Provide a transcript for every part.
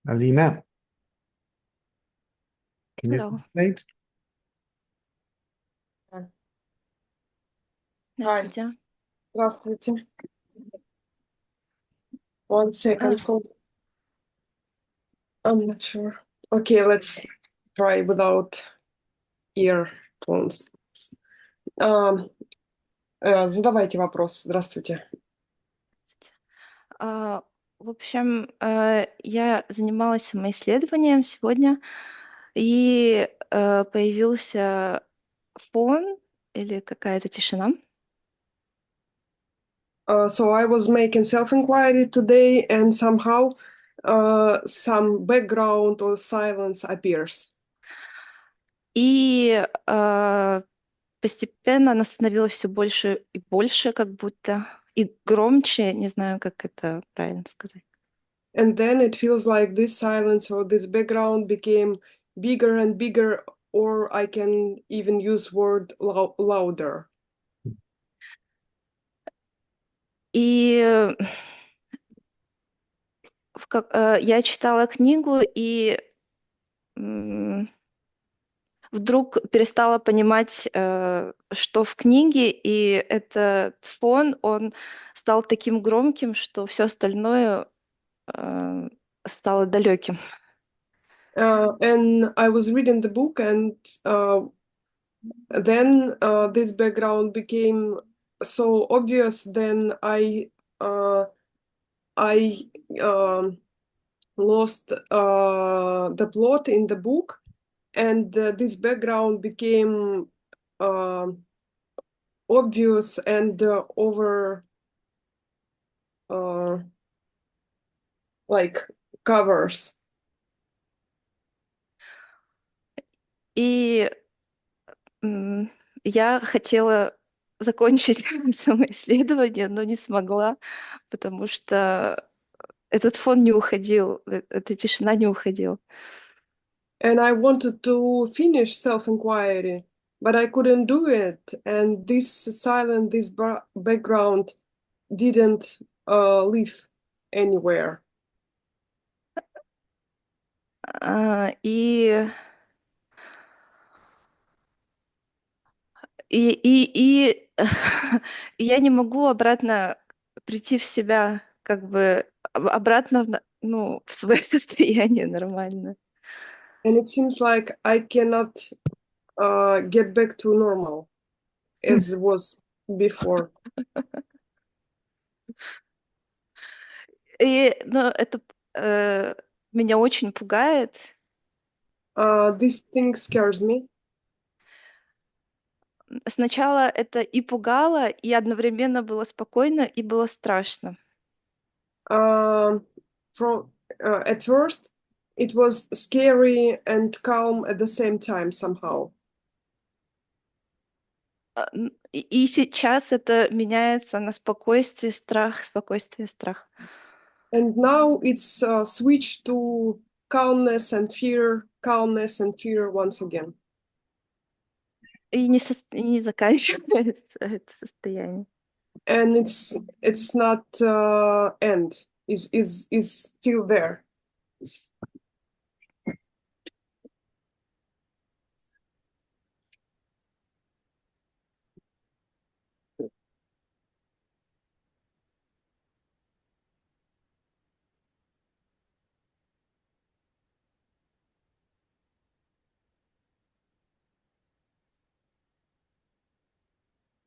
Alina, can you Hello. translate? Hi, Здравствуйте. здравствуйте. One А, second, hold. I'm not sure. Okay, let's try without earphones. Um, Задавайте вопрос. Здравствуйте. здравствуйте. В общем, я занималась самоисследованием сегодня, и появился фон или какая-то тишина. So I was making self-inquiry today, and somehow some background or silence appears. И постепенно она становилась все больше и больше, как будто, и громче, не знаю, как это правильно сказать. And then it feels like this silence or this background became bigger and bigger, or I can even use word louder. И я читала книгу, и вдруг перестала понимать, что в книге, и этот фон, он стал таким громким, что все остальное стало далеким. And I was reading the book, and then this background became so obvious. Then I lost the plot in the book, and this background became obvious and over like covers. И я хотела закончить самоисследование, но не смогла, потому что этот фон не уходил, эта тишина не уходила. And I wanted to finish self-inquiry, but I couldn't do it. And this silent, this background didn't live anywhere. И и и я не могу обратно прийти в себя, как бы обратно ну, в свое состояние нормально. And it seems like I cannot get back to normal as it was before. Но это меня очень пугает. This thing scares me. Сначала это и пугало, и одновременно было спокойно, и было страшно. From at first, it was scary and calm at the same time somehow. И сейчас это меняется на спокойствие, страх, спокойствие, страх. And now it's switched to calmness and fear once again. И не заканчивается это состояние. And it's not end. Is still there.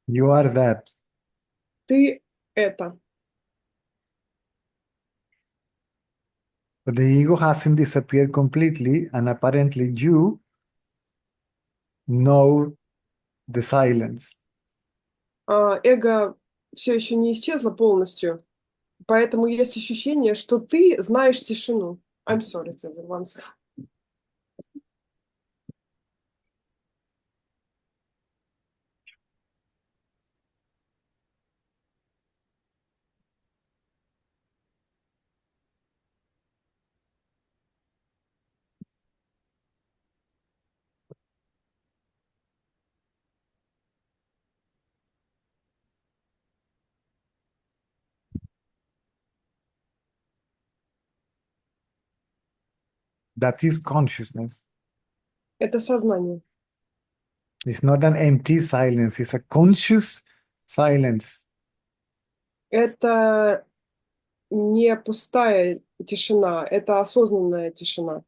You are that. Ты это. But the ego hasn't disappeared completely, and apparently you know the silence. Эго все еще не исчезло полностью, поэтому есть ощущение, что ты знаешь тишину. I'm sorry, Цезарь, one second. That is consciousness. Это сознание. It's not an empty silence, it's a conscious silence. Это не пустая тишина, это осознанная тишина.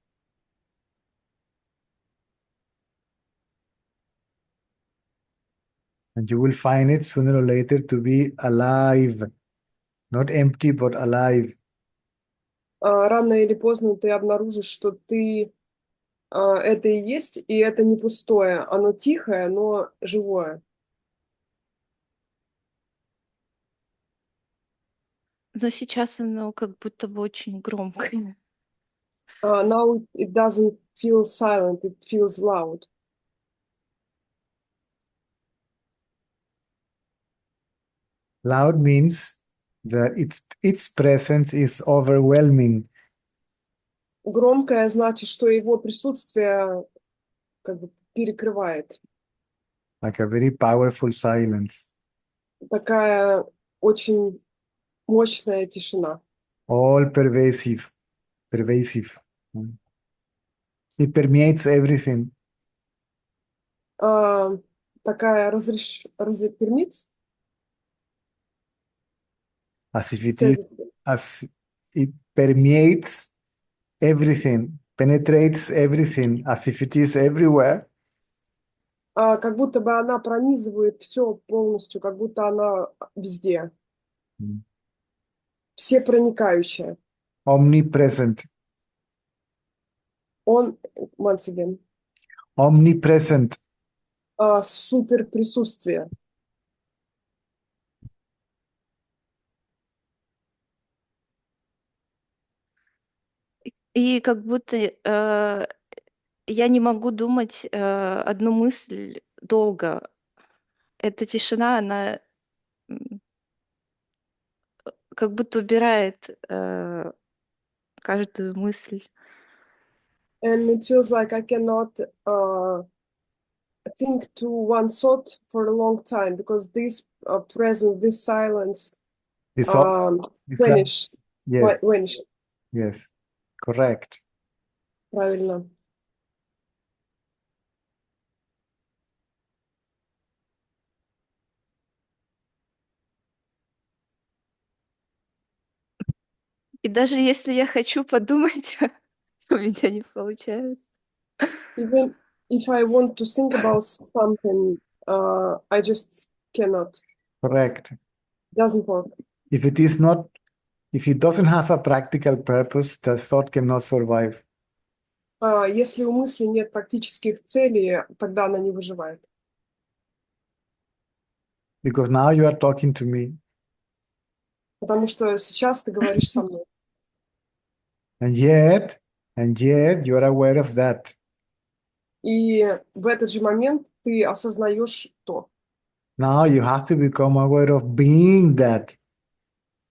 And you will find it sooner or later to be alive. Not empty, but alive. Рано или поздно ты обнаружишь, что ты это и есть, и это не пустое. Оно тихое, но живое. Но сейчас оно как будто бы очень громкое. Now it doesn't feel silent, it feels loud. Loud means that its presence is overwhelming. Громкое значит, что его присутствие как бы перекрывает. Like a very powerful silence. Такая очень мощная тишина. All pervasive. Pervasive. It permeates everything. Такая пермит, As if it is, as it permeates everything, penetrates everything, as if it is everywhere. как будто бы она пронизывает все полностью, как будто она везде, всепроникающая. Omnipresent. Он, once again, Omnipresent. супер присутствие. И как будто я не могу думать одну мысль долго. Эта тишина, она как будто убирает каждую мысль. And it feels like I cannot think to one thought for a long time because this presence, this silence This, this vanish. yes, Vanish. yes, correct. Правильно. И даже если я хочу подумать, у меня не получается. Even if I want to think about something, I just cannot. Correct. Doesn't work. If it doesn't have a practical purpose, the thought cannot survive. Если у мысли нет практических целей, тогда она не выживает. Because now you are talking to me. Потому что сейчас ты говоришь со мной. And yet you are aware of that. И в этот же момент ты осознаешь то. Now you have to become aware of being that.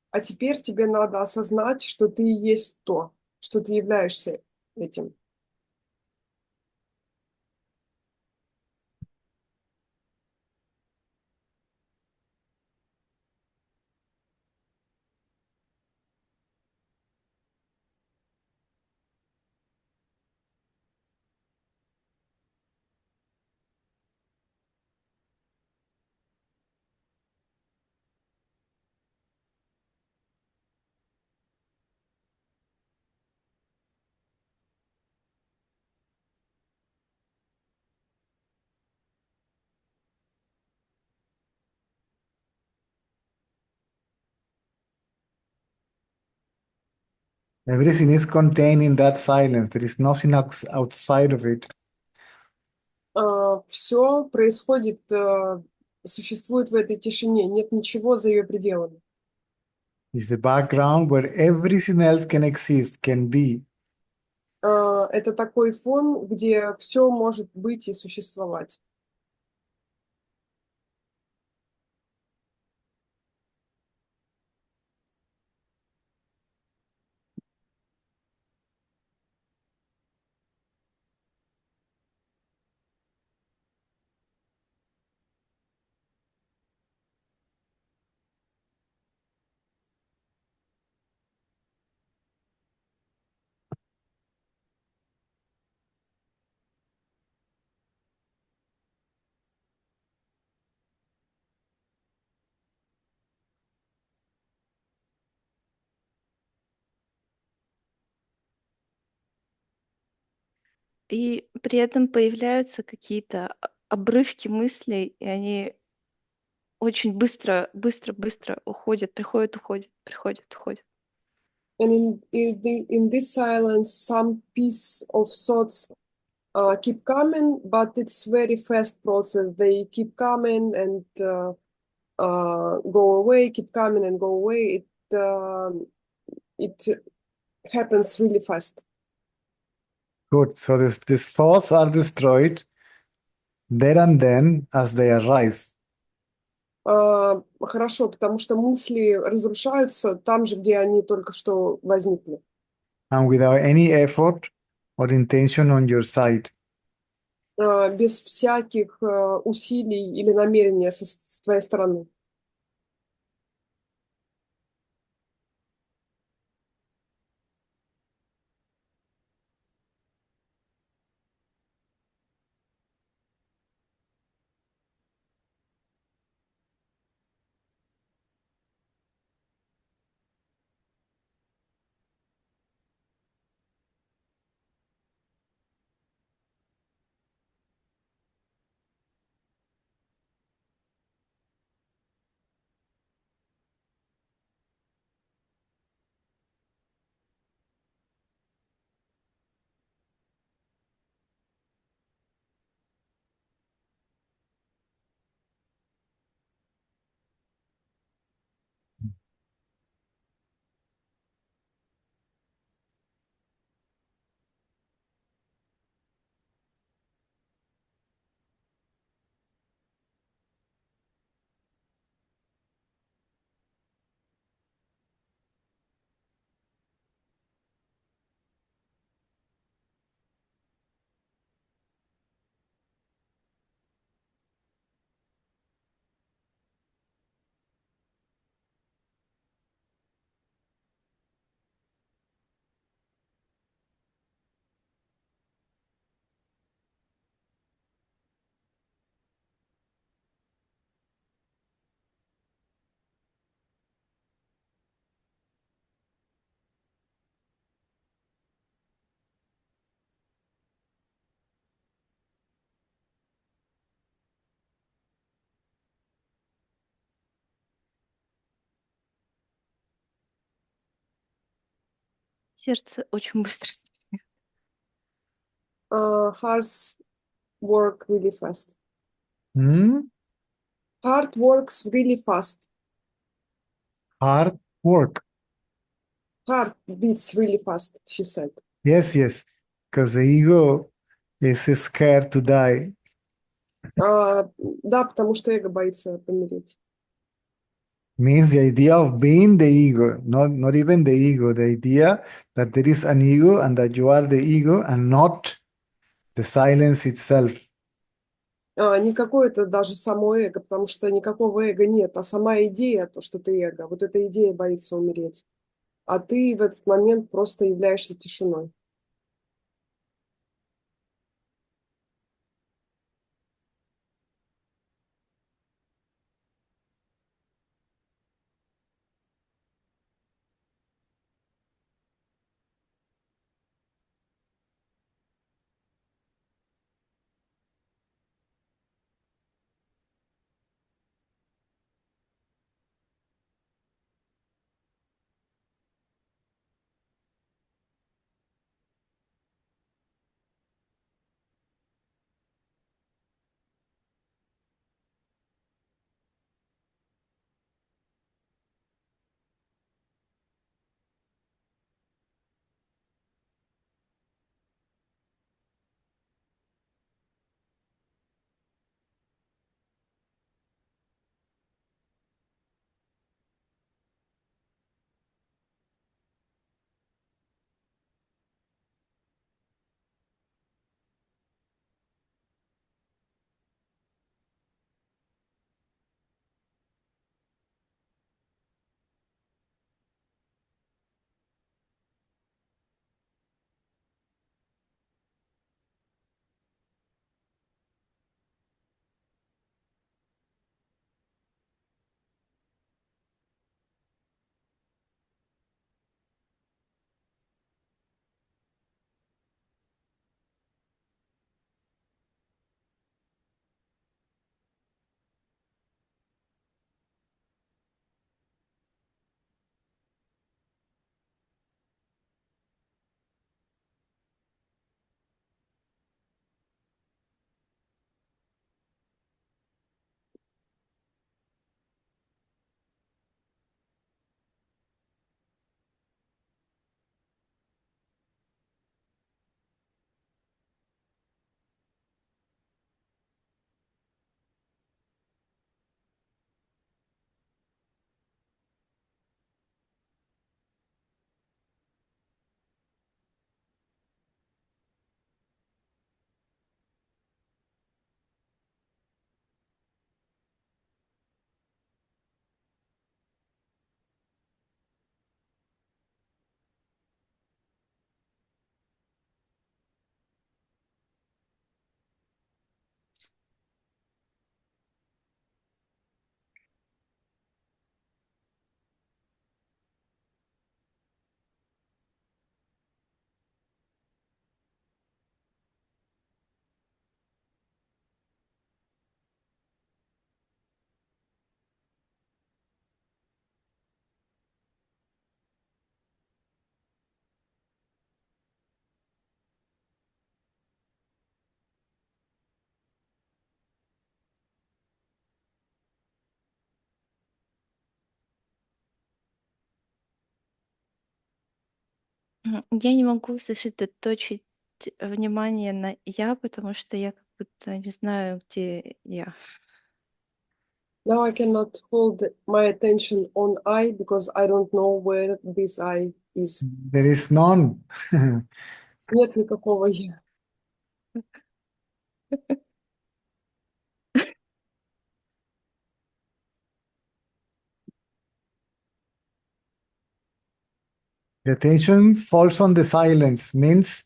А теперь тебе надо осознать, что ты и есть то, что ты являешься этим. Everything is contained in that silence. There is nothing outside of it. Все происходит, существует в этой тишине, нет ничего за ее пределами. It's the background where everything else can exist, can be. Это такой фон, где все может быть и существовать. И при этом появляются какие-то обрывки мыслей, и они очень быстро уходят, приходят, уходят, приходят, уходят. And in this silence, some piece of thoughts keep coming, but it's very fast process. They keep coming and go away, keep coming and go away. It happens really fast. Good. So these thoughts are destroyed there and then as they arise. Хорошо, потому что мысли разрушаются там же, где они только что возникли. And without any effort or intention on your side. Без всяких усилий или намерения с твоей стороны. Сердце очень быстро. Hearts work really fast. Hmm? Heart works really fast. Hard work. Heart beats really fast, she said. Yes, yes. Because the ego is scared to die. Да, потому что эго боится помереть. Means the idea of being the ego, not even the ego, the idea that there is an ego and that you are the ego and not the silence itself. Не какое-то даже само эго, потому что никакого эго нет, а сама идея, то, что ты эго, вот эта идея боится умереть. А ты в этот момент просто являешься тишиной. Я не могу сосредоточить внимание на я, потому что я как будто не знаю, где я. Now I cannot hold my attention on I because I don't know where this I is. There is none. Нет никакого я. The attention falls on the silence, means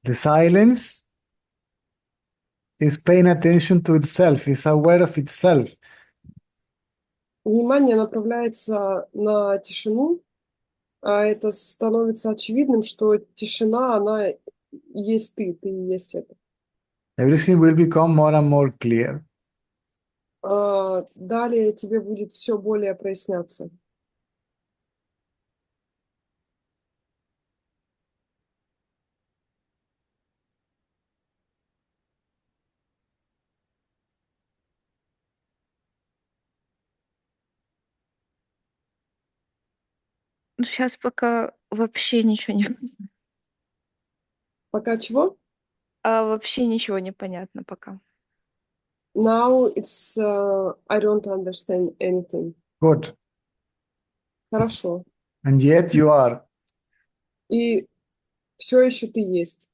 the silence is paying attention to itself, is aware of itself. Внимание направляется на тишину, а это становится очевидным, что тишина, она есть ты и есть это. Everything will become more and more clear. Далее тебе будет все более проясняться. Ну, сейчас пока вообще ничего не Пока чего? вообще ничего не понятно пока. Now it's I don't understand anything. Good. Хорошо. And yet you are. И все еще ты есть.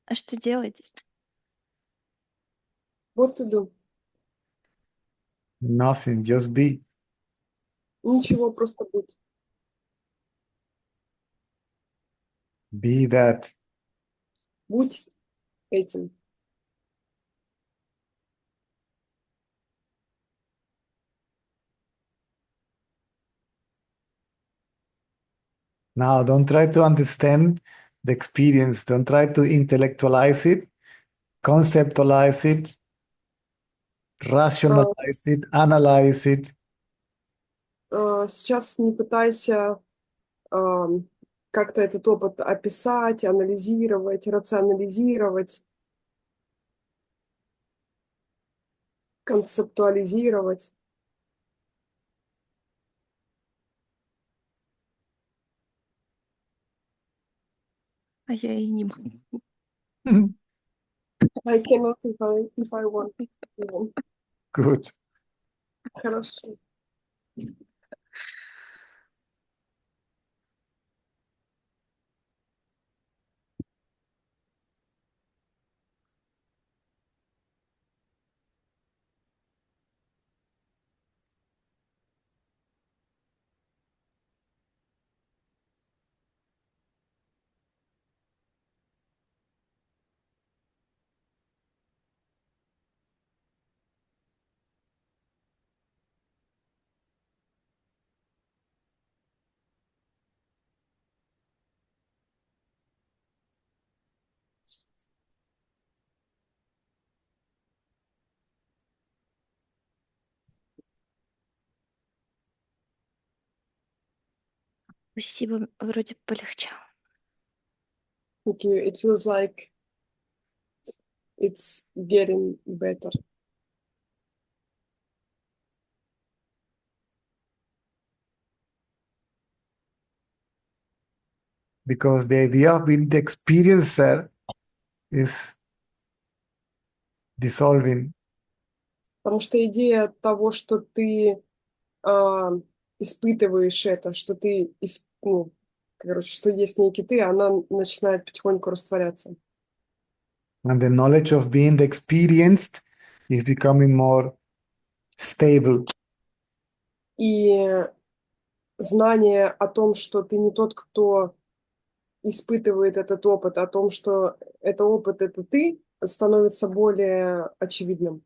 А что делать? What to do? Nothing, just be. Ничего, просто будь. Be that. Будь этим. Now, don't try to understand the experience. Don't try to intellectualize it, conceptualize it, А, rationalize it, analyze it. Сейчас не пытайся как-то этот опыт описать, анализировать, рационализировать, концептуализировать. А я и не могу. I cannot if I want. Good. Хорошо. Спасибо, вроде полегчало. Thank you. It feels like it's getting better. Because the idea of being the experiencer is dissolving. Потому что идея того, что ты а, испытываешь это, что ты, ну, короче, что есть некий ты, она начинает потихоньку растворяться. And the knowledge of being the experienced is becoming more stable. И знание о том, что ты не тот, кто испытывает этот опыт, о том, что это опыт, это ты, становится более очевидным.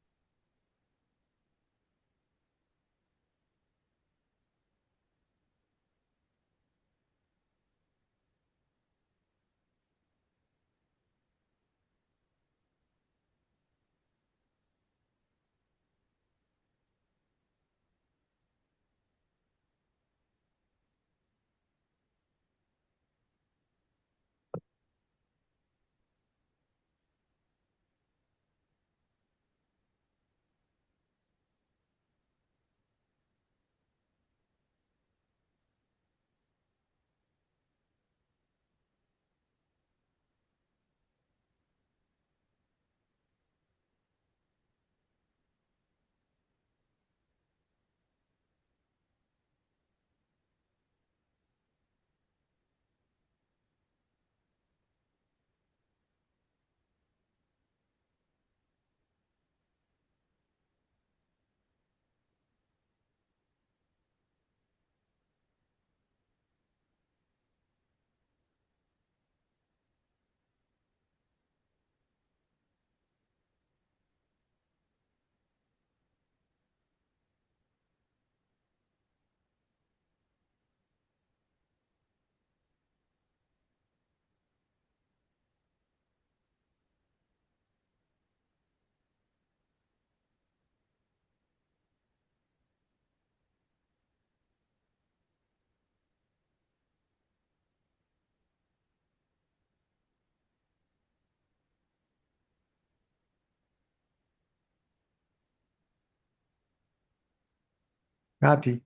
Kati,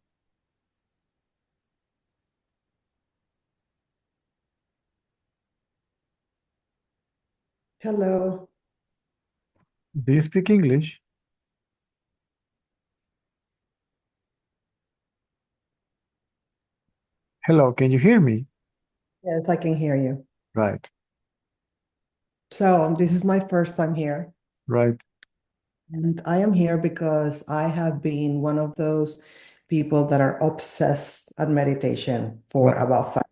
Hello. Do you speak English? Hello, can you hear me? Yes, I can hear you. Right, So this is my first time here, right. and I am here because I have been one of those people that are obsessed at meditation for Right. about 5.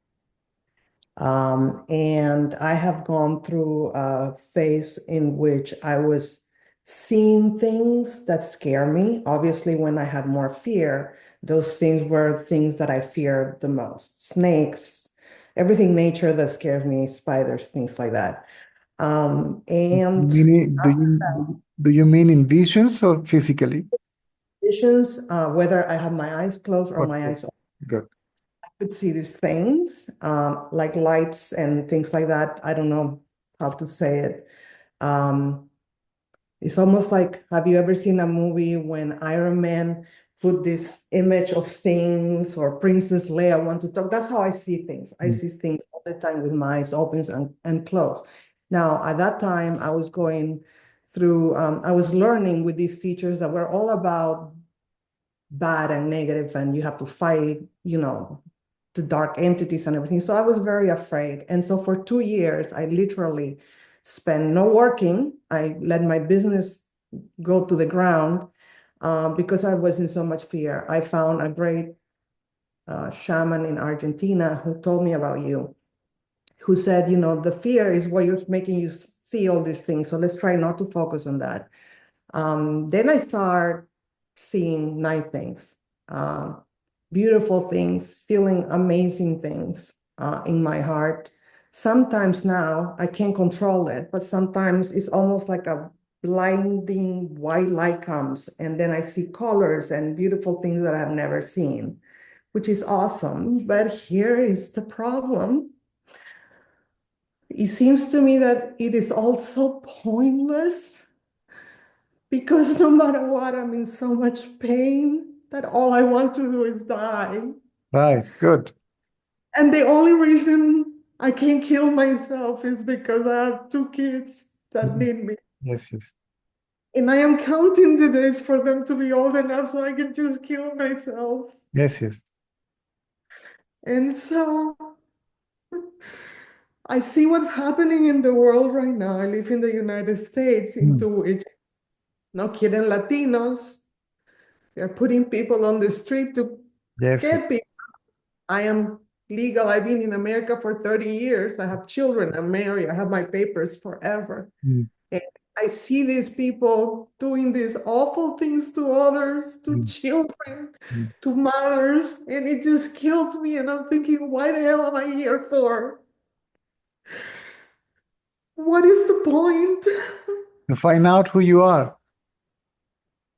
And I have gone through a phase in which I was seeing things that scare me. Obviously, when I had more fear, those things were things that I feared the most. Snakes, everything nature that scares me, spiders, things like that. And Do you mean in visions or physically? visions, whether I have my eyes closed or my Okay, eyes open, good. I could see these things, like lights and things like that. I don't know how to say it. Um, it's almost like, have you ever seen a movie when Iron Man put this image of things, or Princess Leia want to talk? That's how I see things. I Mm. see things all the time with my eyes open and closed. Now, at that time, I was going through, I was learning with these teachers that were all about bad and negative, and you have to fight, the dark entities and everything. So I was very afraid. And so for 2 years, I literally spent no working. I let my business go to the ground because I was in so much fear. I found a great shaman in Argentina who told me about you, who said, the fear is what you're making you see all these things. So let's try not to focus on that. Then I start seeing nice things, uh, beautiful things, feeling amazing things in my heart. Sometimes now I can't control it, but sometimes it's almost like a blinding white light comes, and then I see colors and beautiful things that I've never seen, which is awesome. But here is the problem. It seems to me that it is also pointless, because no matter what, I'm in so much pain that all I want to do is die. Right, good. And the only reason I can't kill myself is because I have 2 kids that Mhm. need me. Yes, yes. And I am counting the days for them to be old enough so I can just kill myself. Yes, yes. And so I see what's happening in the world right now. I live in the United States, Mm. into which, no kidding, Latinos, they're putting people on the street to Yes, yes. get people. I am legal. I've been in America for 30 years. I have children. I'm married. I have my papers forever. Mm. And I see these people doing these awful things to others, to Mm. children, Mm. to mothers, and it just kills me. And I'm thinking, why the hell am I here for? What is the point? To find out who you are.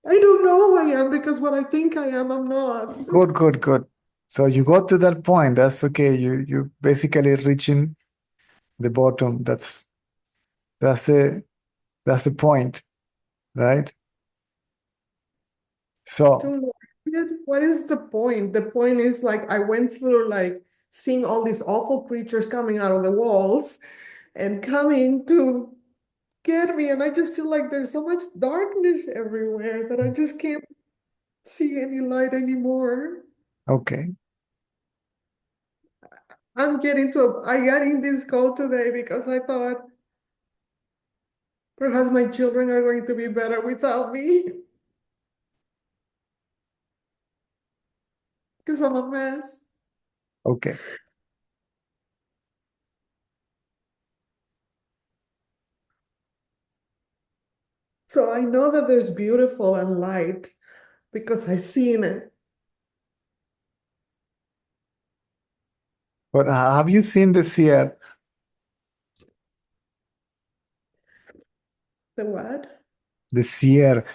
I don't know who I am, because what I think I am, I'm not. Good, good, good. So you got to that point. That's okay. You basically reaching the bottom. That's the that's the point, right? So Don't know. What is the point? The point is, like, I went through, like, seeing all these awful creatures coming out of the walls and coming to get me, and I just feel like there's so much darkness everywhere that I just can't see any light anymore. okay. I got in this call today because I thought perhaps my children are going to be better without me, because I'm a mess. Okay. So I know that there's beautiful and light because I've seen it. But have you seen the seer? The what? The seer.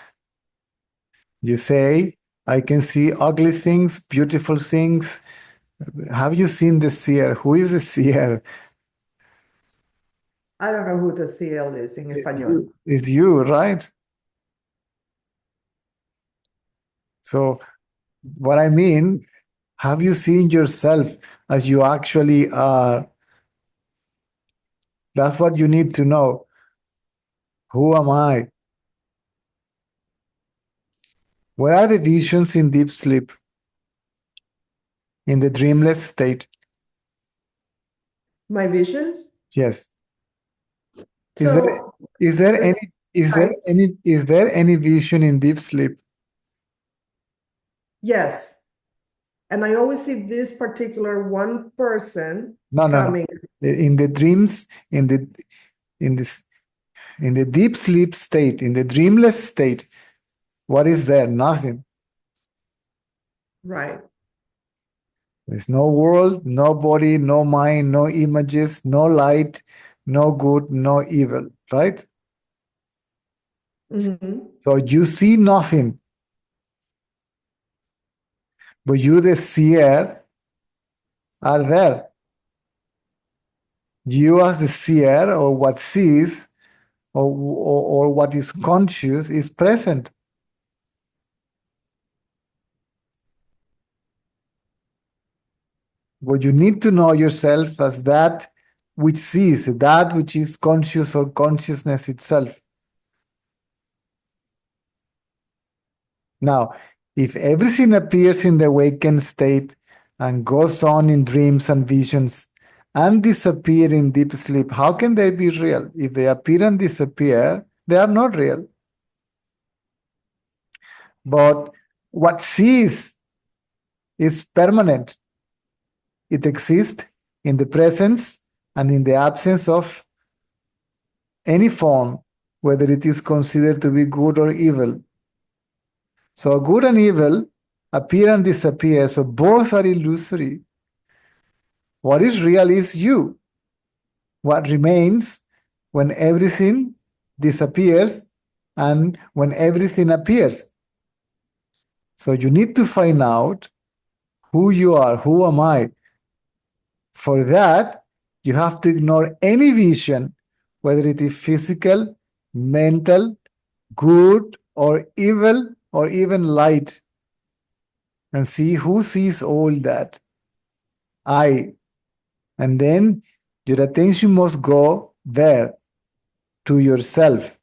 You say, I can see ugly things, beautiful things. Have you seen the seer? Who is the seer? I don't know who the CL is in It's Español. you. It's you, right? So what I mean, have you seen yourself as you actually are? That's what you need to know. Who am I? Where are the visions in deep sleep? In the dreamless state? My visions. Yes. Is there So is there the any is there sight, any is there any vision in deep sleep? yes. And I always see this particular one person No, no, no. coming. In the dreams, in this in the deep sleep state, in the dreamless state, what is there? Nothing. Right. There's no world, no body, no mind, no images, no light, no good, no evil, right? Mhm. So you see nothing, but you, the seer, are there. You, as the seer, or what sees, or what is conscious, is present. But you need to know yourself as that which sees, that which is conscious or consciousness itself. Now, if everything appears in the awakened state and goes on in dreams and visions and disappear in deep sleep, how can they be real? If they appear and disappear, they are not real. But what sees is permanent. It exists in the presence and in the absence of any form, whether it is considered to be good or evil. So good and evil appear and disappear, so both are illusory. What is real is you. What remains when everything disappears and when everything appears. So you need to find out who you are, who am I. For that, you have to ignore any vision, whether it is physical, mental, good or evil, or even light, and see who sees all that. I. And then your attention must go there, to yourself.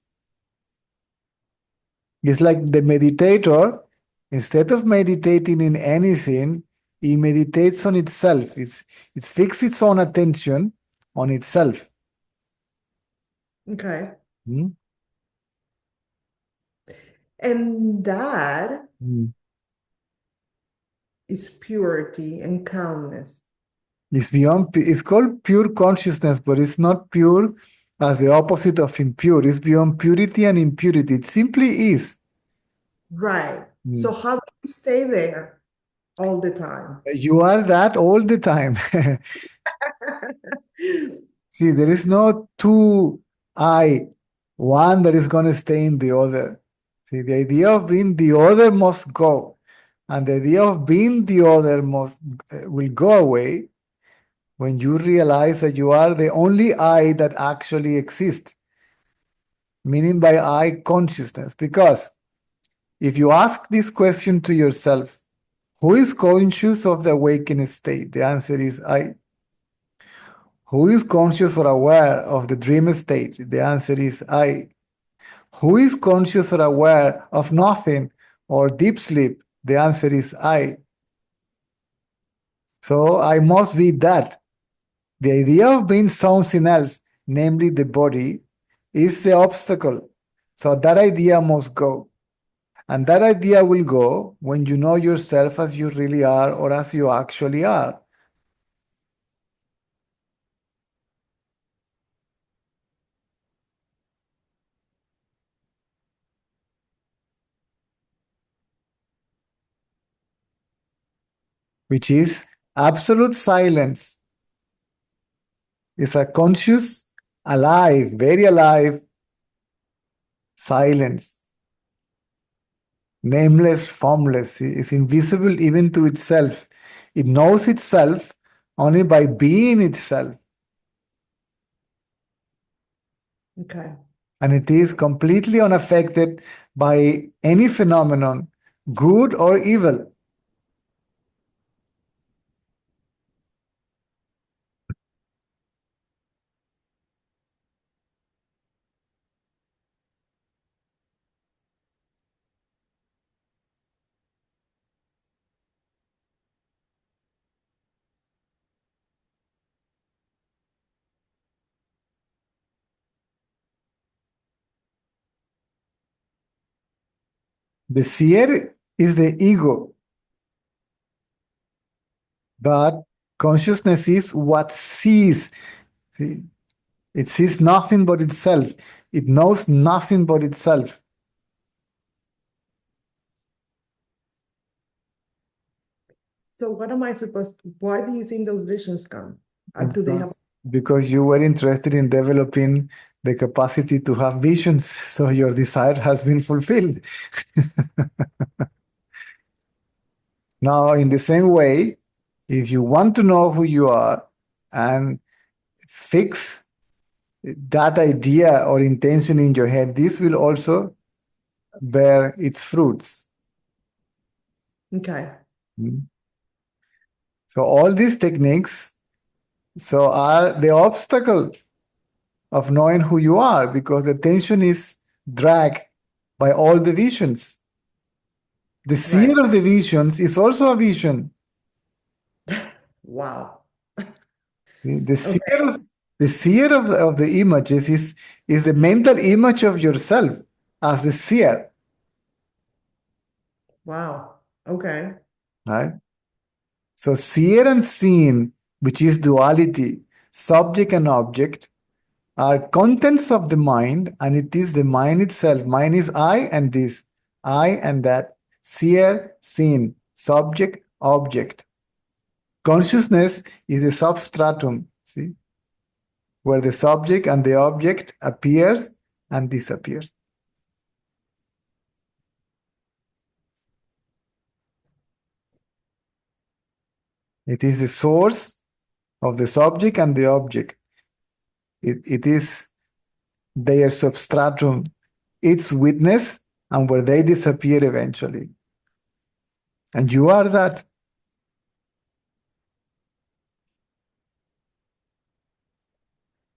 It's like the meditator, instead of meditating in anything, he meditates on itself. It fixes its own attention on itself. Okay. Hmm? And that Hmm. is purity and calmness. It's beyond, it's called pure consciousness, but it's not pure as the opposite of impure. It's beyond purity and impurity. It simply is. Right. Hmm. So how do you stay there all the time? You are that all the time. See, there is no two I, one that is going to stay in the other. See, the idea of being the other must go, and the idea of being the other must will go away when you realize that you are the only I that actually exists, meaning by I consciousness. Because if you ask this question to yourself, who is conscious of the awakened state? The answer is I. Who is conscious or aware of the dream state? The answer is I. Who is conscious or aware of nothing or deep sleep? The answer is I. So I must be that. The idea of being something else, namely the body, is the obstacle. So that idea must go. And that idea will go when you know yourself as you really are or as you actually are. Which is absolute silence. It's a conscious, alive, very alive silence. Nameless, formless. It's invisible even to itself. It knows itself only by being itself. Okay. And it is completely unaffected by any phenomenon, good or evil. The seer is the ego, but consciousness is what sees. See? It sees nothing but itself. It knows nothing but itself. So what am I supposed to, why do you think those visions come? Do they have, Because you were interested in developing the capacity to have visions, so your desire has been fulfilled. Now, in the same way, if you want to know who you are and fix that idea or intention in your head, this will also bear its fruits. okay, So all these techniques are the obstacle of knowing who you are, because the attention is dragged by all the visions. The seer of the visions is also a vision. wow. The seer of the images is the mental image of yourself as the seer, Wow, okay. right? So seer and seen, which is duality, subject and object, are contents of the mind, and it is the mind itself. Mind is I and this, I and that, seer, seen, subject, object. Consciousness is a substratum, see, where the subject and the object appears and disappears. It is the source of the subject and the object. It is their substratum, its witness, and where they disappear eventually. And you are that.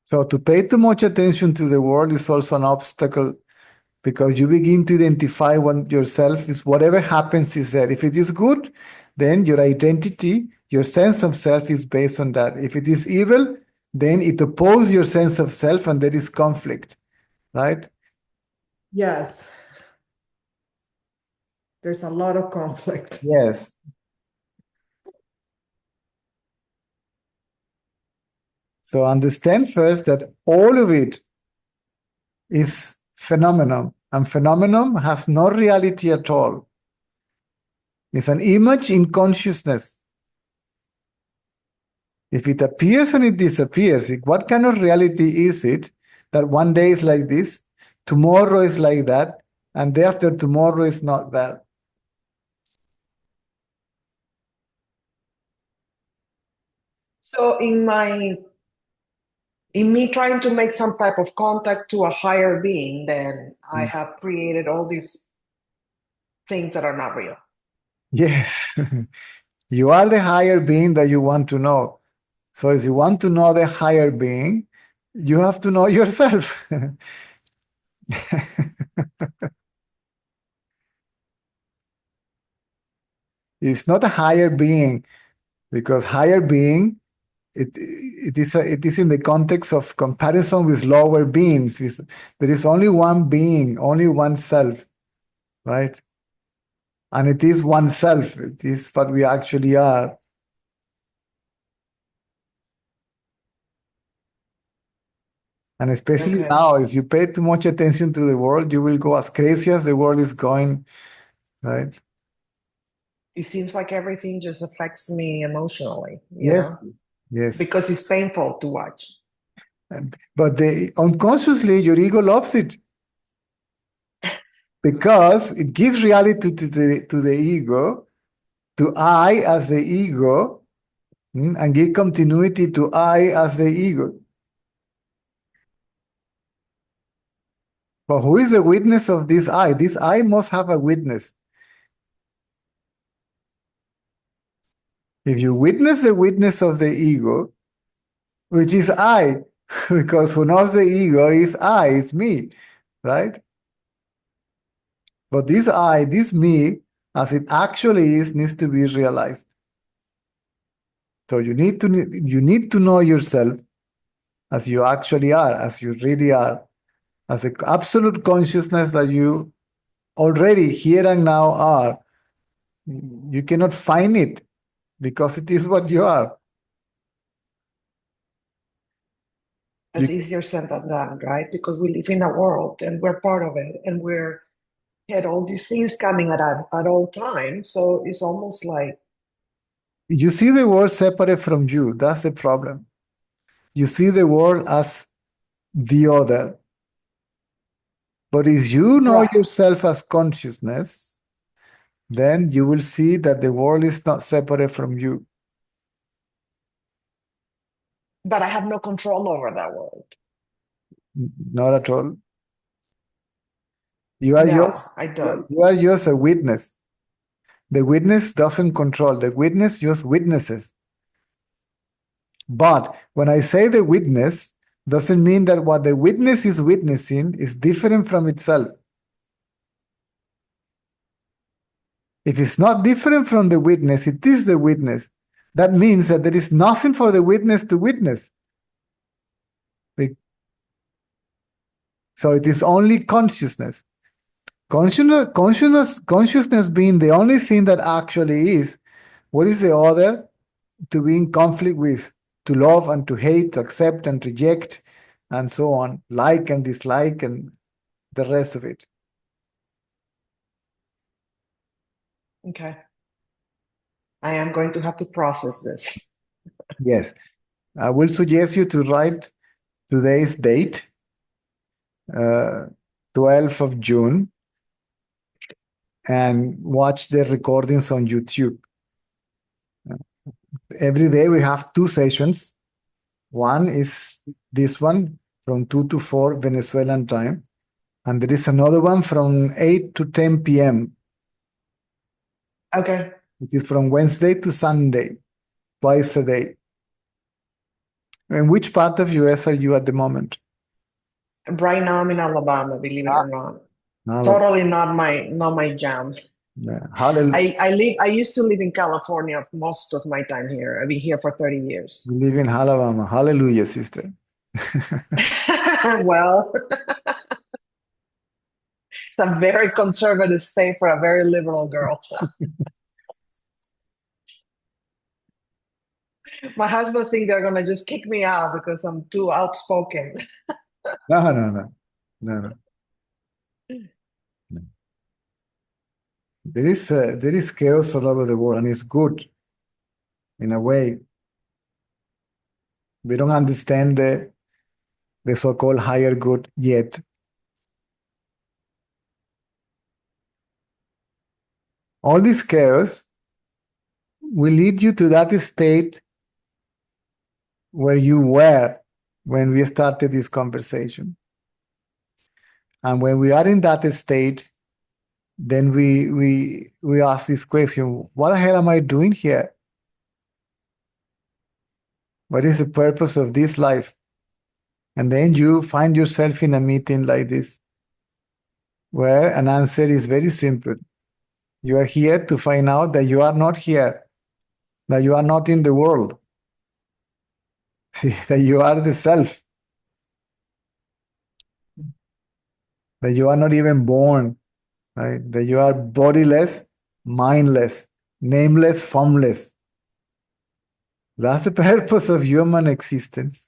So to pay too much attention to the world is also an obstacle, because you begin to identify yourself is whatever happens is there. If it is good, then your identity, your sense of self is based on that. If it is evil, then it opposes your sense of self, and there is conflict, right? Yes. There's a lot of conflict. Yes. So understand first that all of it is phenomenon, and phenomenon has no reality at all. It's an image in consciousness. If it appears and it disappears, what kind of reality is it that one day is like this, tomorrow is like that, and day after tomorrow is not that? So in me trying to make some type of contact to a higher being, then I have created all these things that are not real. Yes. You are the higher being that you want to know. So if you want to know the higher being, you have to know yourself. It's not a higher being, because higher being, it is in the context of comparison with lower beings. There is only one being, only one self, right? And it is oneself. It is what we actually are. And especially now, if you pay too much attention to the world, you will go as crazy as the world is going, right? It seems like everything just affects me emotionally. Yes, know? yes. Because it's painful to watch. But unconsciously, your ego loves it, because it gives reality to the ego, to I as the ego, and give continuity to I as the ego. But who is the witness of this I? This I must have a witness. If you witness the witness of the ego, which is I, because who knows the ego is I, it's me, right? But this I, this me, as it actually is, needs to be realized. So you need to know yourself as you actually are, as you really are, as an absolute consciousness that you already here and now are, you cannot find it because it is what you are. It's You- easier said than done, right? Because we live in a world and we're part of it, and we're had all these things coming at all times. So it's almost like, You see the world separate from you. That's the problem. You see the world as the other. But if you know Right. yourself as consciousness, then you will see that the world is not separate from you. but I have no control over that world. Not at all. You are No, just I don't. you are just a witness. The witness doesn't control. The witness just witnesses. But when I say the witness, doesn't mean that what the witness is witnessing is different from itself. If it's not different from the witness, it is the witness. That means that there is nothing for the witness to witness. So it is only consciousness. Consciousness being the only thing that actually is. What is the other? To be in conflict with, to love and to hate, to accept and reject, and so on, like and dislike, and the rest of it. Okay. I am going to have to process this. Yes. I will suggest you to write today's date, 12th of June, and watch the recordings on YouTube. Every day we have 2 sessions. One is this one from 2 to 4 Venezuelan time. And there is another one from 8 to 10 p.m. Okay. It is from Wednesday to Sunday, twice a day. In which part of US are you at the moment? Right now I'm in Alabama, believe it or not. No, Totally not my jam. yeah. Hallelujah. I used to live in California most of my time here. I've been here for 30 years. You live in Alabama. Hallelujah, sister. Well, it's a very conservative state for a very liberal girl. My husband thinks they're gonna just kick me out because I'm too outspoken. No. There is chaos all over the world, and it's good in a way. We don't understand the so-called higher good yet. All this chaos will lead you to that state where you were when we started this conversation. And when we are in that state, then we ask this question, what the hell am I doing here? What is the purpose of this life? And then you find yourself in a meeting like this, where an answer is very simple. You are here to find out that you are not here, that you are not in the world, that you are the self, that you are not even born, right? That you are bodiless, mindless, nameless, formless. That's the purpose of human existence.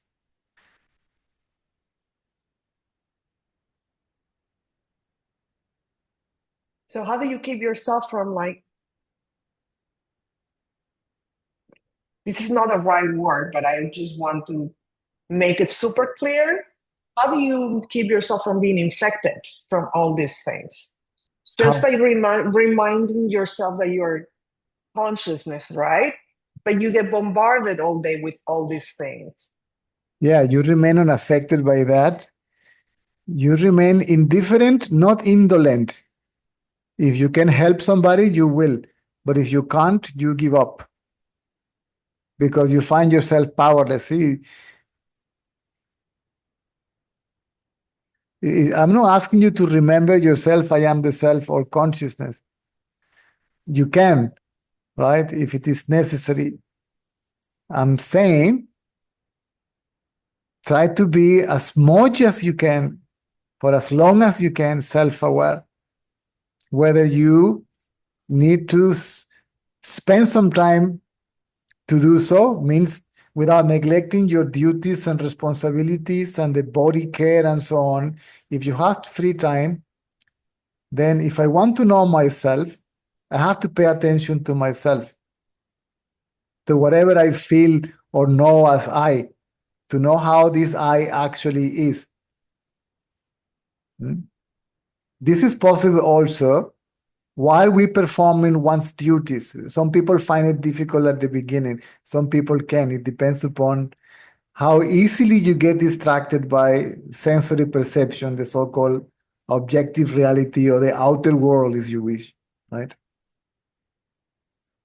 So how do you keep yourself from like, this is not the right word, but I just want to make it super clear. How do you keep yourself from being infected from all these things? Just by reminding yourself that you're consciousness, right? But you get bombarded all day with all these things. Yeah, you remain unaffected by that. You remain indifferent, not indolent. If you can help somebody, you will. But if you can't, you give up. Because you find yourself powerless. See, I'm not asking you to remember yourself, I am the self, or consciousness. You can, right? If it is necessary. I'm saying, try to be as much as you can, for as long as you can, self-aware. whether you need to spend some time to do so, means without neglecting your duties and responsibilities and the body care and so on. If you have free time, then if I want to know myself, I have to pay attention to myself, to whatever I feel or know as I, to know how this I actually is. This is possible also while we performing one's duties. Some people find it difficult at the beginning. Some people can. It depends upon how easily you get distracted by sensory perception, the so-called objective reality or the outer world, as you wish, right?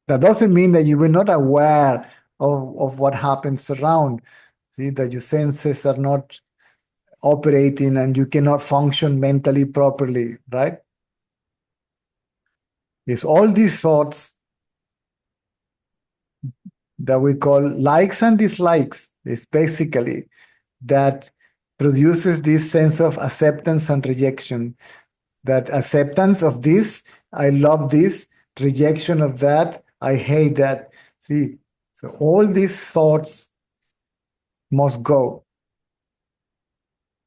That doesn't mean that you were not aware of what happens around. See, that your senses are not operating and you cannot function mentally properly, right? It's all these thoughts that we call likes and dislikes. It's basically that produces this sense of acceptance and rejection. That acceptance of this, I love this, rejection of that, I hate that. See, so all these thoughts must go.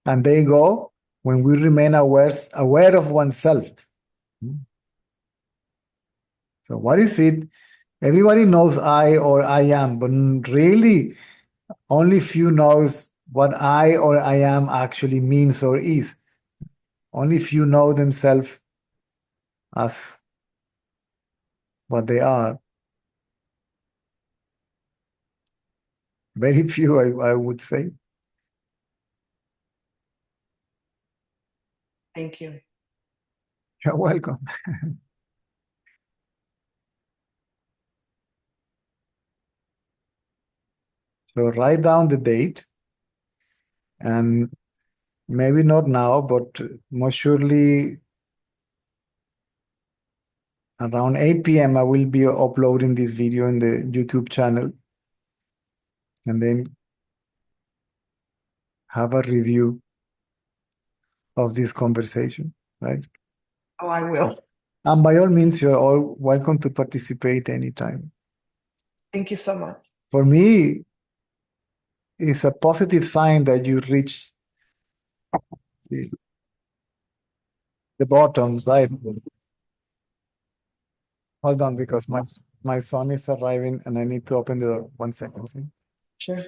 And they go when we remain aware of oneself. So what is it? Everybody knows I or I am, but really only few knows what I or I am actually means or is. Only few know themselves as what they are. Very few, I would say. Thank you. You're welcome. So write down the date, and maybe not now, but most surely around 8 p.m. I will be uploading this video in the YouTube channel, and then have a review of this conversation, right? Oh, I will. And by all means, you're all welcome to participate anytime. Thank you so much. For me, it's a positive sign that you reach the bottom, right? Hold on, because my son is arriving and I need to open the door. 1 second. See? Sure.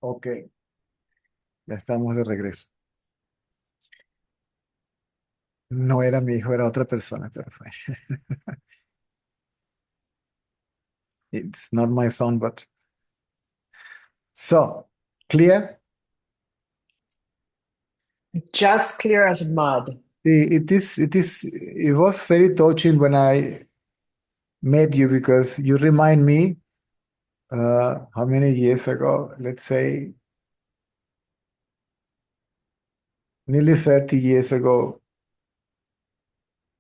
Ok, ya estamos de regreso. No era mi hijo, era otra persona, pero fue. It's not my son, but. So, clear? Just clear as mud. It was very touching when I met you because you remind me how many years ago, let's say nearly 30 years ago,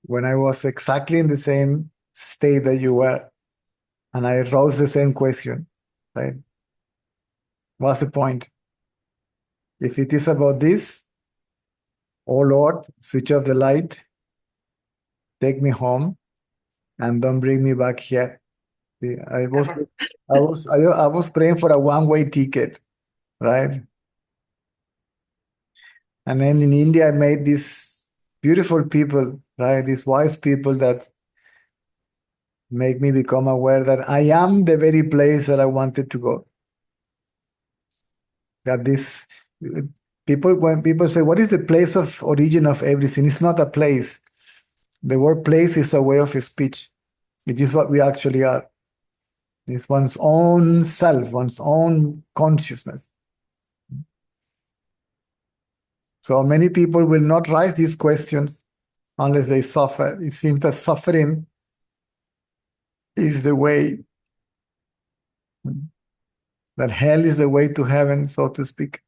when I was exactly in the same state that you were, and I wrote the same question, right? What's the point? If it is about this, oh Lord, switch off the light, take me home, and don't bring me back here. See, I was praying for a one-way ticket, right? And then in India, I made these beautiful people, right? These wise people that make me become aware that I am the very place that I wanted to go. That this people, when people say, what is the place of origin of everything? It's not a place. The word place is a way of speech. It is what we actually are. It's one's own self, one's own consciousness. So many people will not raise these questions unless they suffer. It seems that suffering is the way, that hell is the way to heaven, so to speak.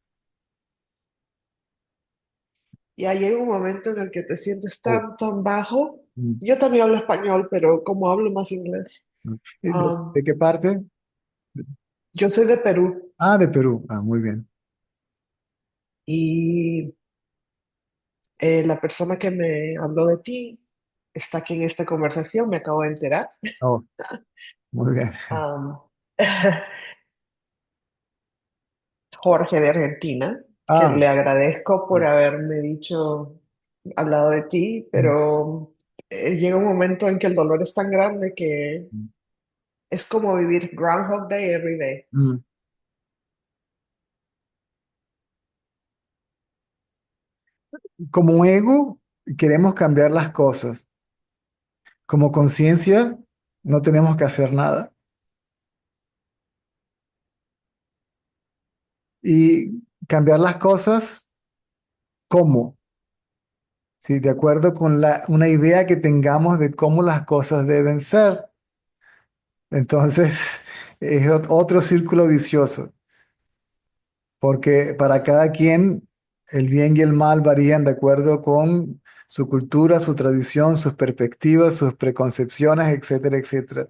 Ya llega un momento en el que te sientes Oh. tan bajo. Mm. Yo también hablo español, pero como hablo más inglés. ¿De qué parte? Yo soy de Perú Ah, de Perú. Ah, muy bien. y la persona que me habló de ti está aquí en esta conversación, me acabo de enterar. Oh, muy bien. Um, Jorge de Argentina, que Ah, le agradezco por haberme hablado de ti, pero llega un momento en que el dolor es tan grande que es como vivir Groundhog Day every day. mm. Como ego, queremos cambiar las cosas. Como conciencia, no tenemos que hacer nada. Y cambiar las cosas, ¿cómo? Sí, de acuerdo con una idea que tengamos de cómo las cosas deben ser. Entonces, es otro círculo vicioso, porque para cada quien el bien y el mal varían de acuerdo con su cultura, su tradición, sus perspectivas, sus preconcepciones, etcétera, etcétera.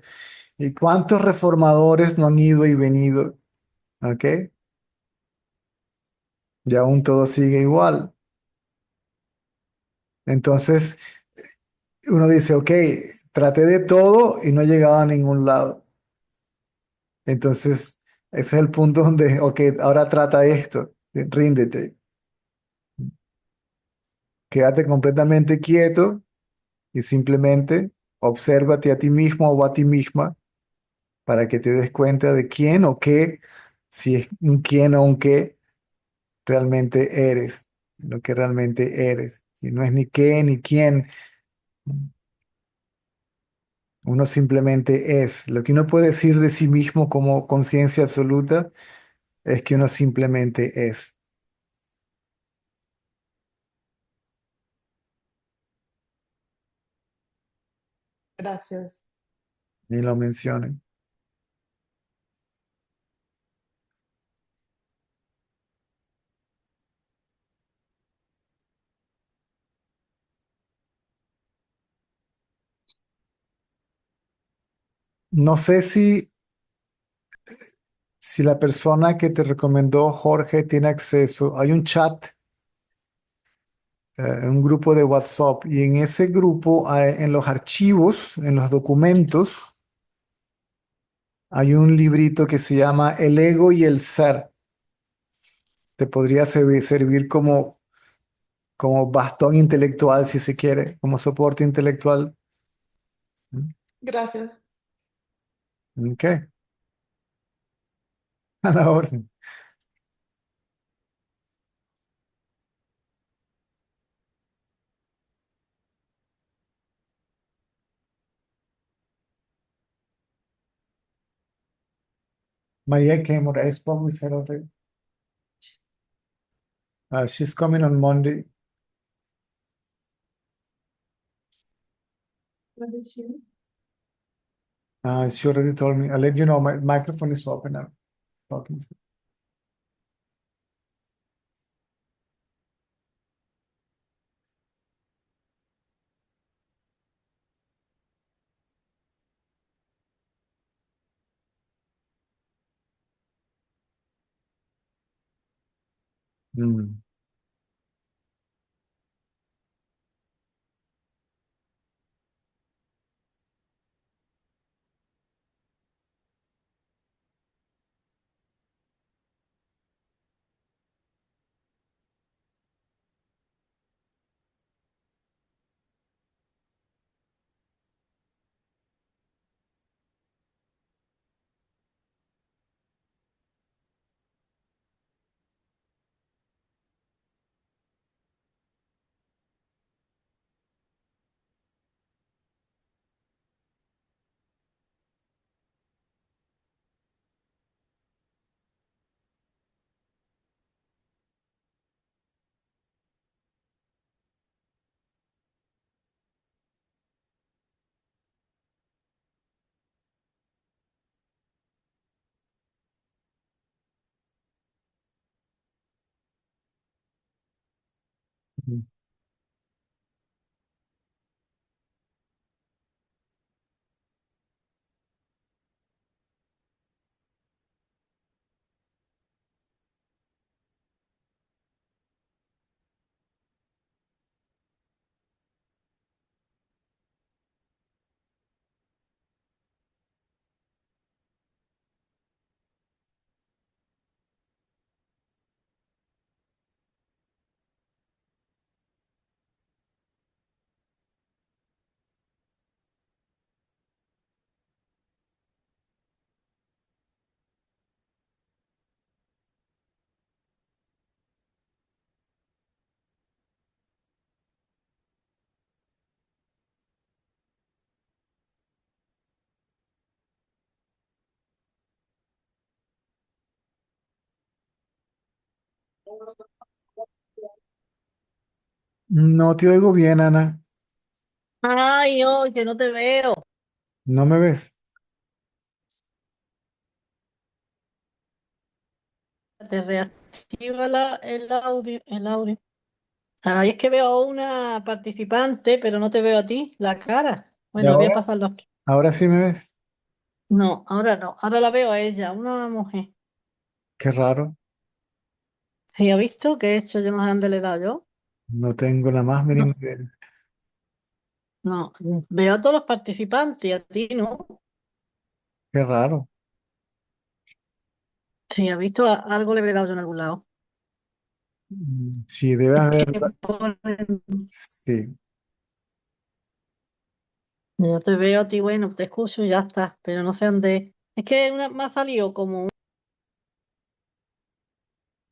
¿Y cuántos reformadores no han ido y venido? ¿Ok? Y aún todo sigue igual. Entonces, uno dice, ok, traté de todo y no he llegado a ningún lado. Entonces, ese es el punto donde, ok, ahora trata esto, ríndete, quédate completamente quieto y simplemente obsérvate a ti mismo o a ti misma para que te des cuenta de quién o qué, si es un quién o un qué realmente eres, lo que realmente eres. Si no es ni qué ni quién, uno simplemente es. Lo que uno puede decir de sí mismo como conciencia absoluta es que uno simplemente es. Gracias. Ni lo mencionen. No sé si la persona que te recomendó Jorge tiene acceso. Hay un chat, un grupo de WhatsApp, y en ese grupo, en los archivos, en los documentos, hay un librito que se llama El ego y el ser. Te podría servir como bastón intelectual, si se quiere, como soporte intelectual. Gracias. Ok, a la orden. Maria came, or I spoke with her already. She's coming on Monday. She already told me. I'll let you know. My microphone is open. I'm talking. Mm. Mm. No te oigo bien, Ana. Ay, oye, no te veo. ¿No me ves? Te reactiva el audio, el audio. Ay, es que veo a una participante, pero no te veo a ti, la cara. ¿Y Bueno, voy a ahora? pasarlo aquí. ¿Ahora sí me ves? No, ahora no. Ahora la veo a ella, una mujer. Qué raro. ¿Y ha visto qué he hecho yo más grande le he dado yo? No tengo la más No, mínima idea. no. Veo a todos los participantes y a ti no. Qué raro. Sí, ha visto algo le habré dado yo en algún lado. Sí, debe Que haberla. ponen- Sí. Yo te veo a ti, bueno, te escucho y ya está, pero no sé dónde. Es que me ha salido como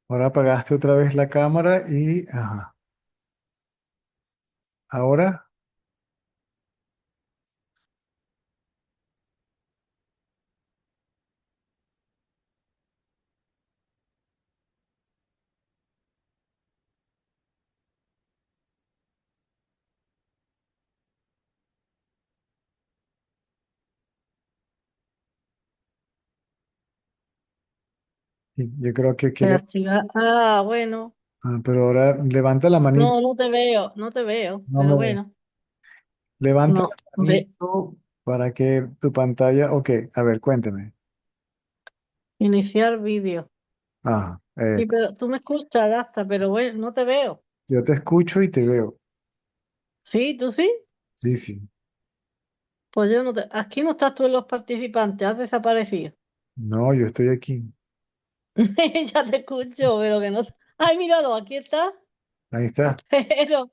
Ahora apagaste otra vez la cámara y... Ajá. Ahora, sí, yo creo que quiere... reactivar. Ah, bueno. Pero ahora levanta la manito. No, no te veo, No pero me ve. bueno, Levanta no, la ve, manito para que tu pantalla... Ok, a ver, cuéntame. iniciar vídeo. Ajá. Sí, pero tú me escuchas, hasta, pero bueno, no te veo. Yo te escucho y te veo. Sí, tú sí, Sí, sí. pues yo no te. Aquí no estás tú en los participantes, has desaparecido. No, yo estoy aquí. Ya te escucho, pero que no. Ay, míralo, aquí está, Ahí está. pero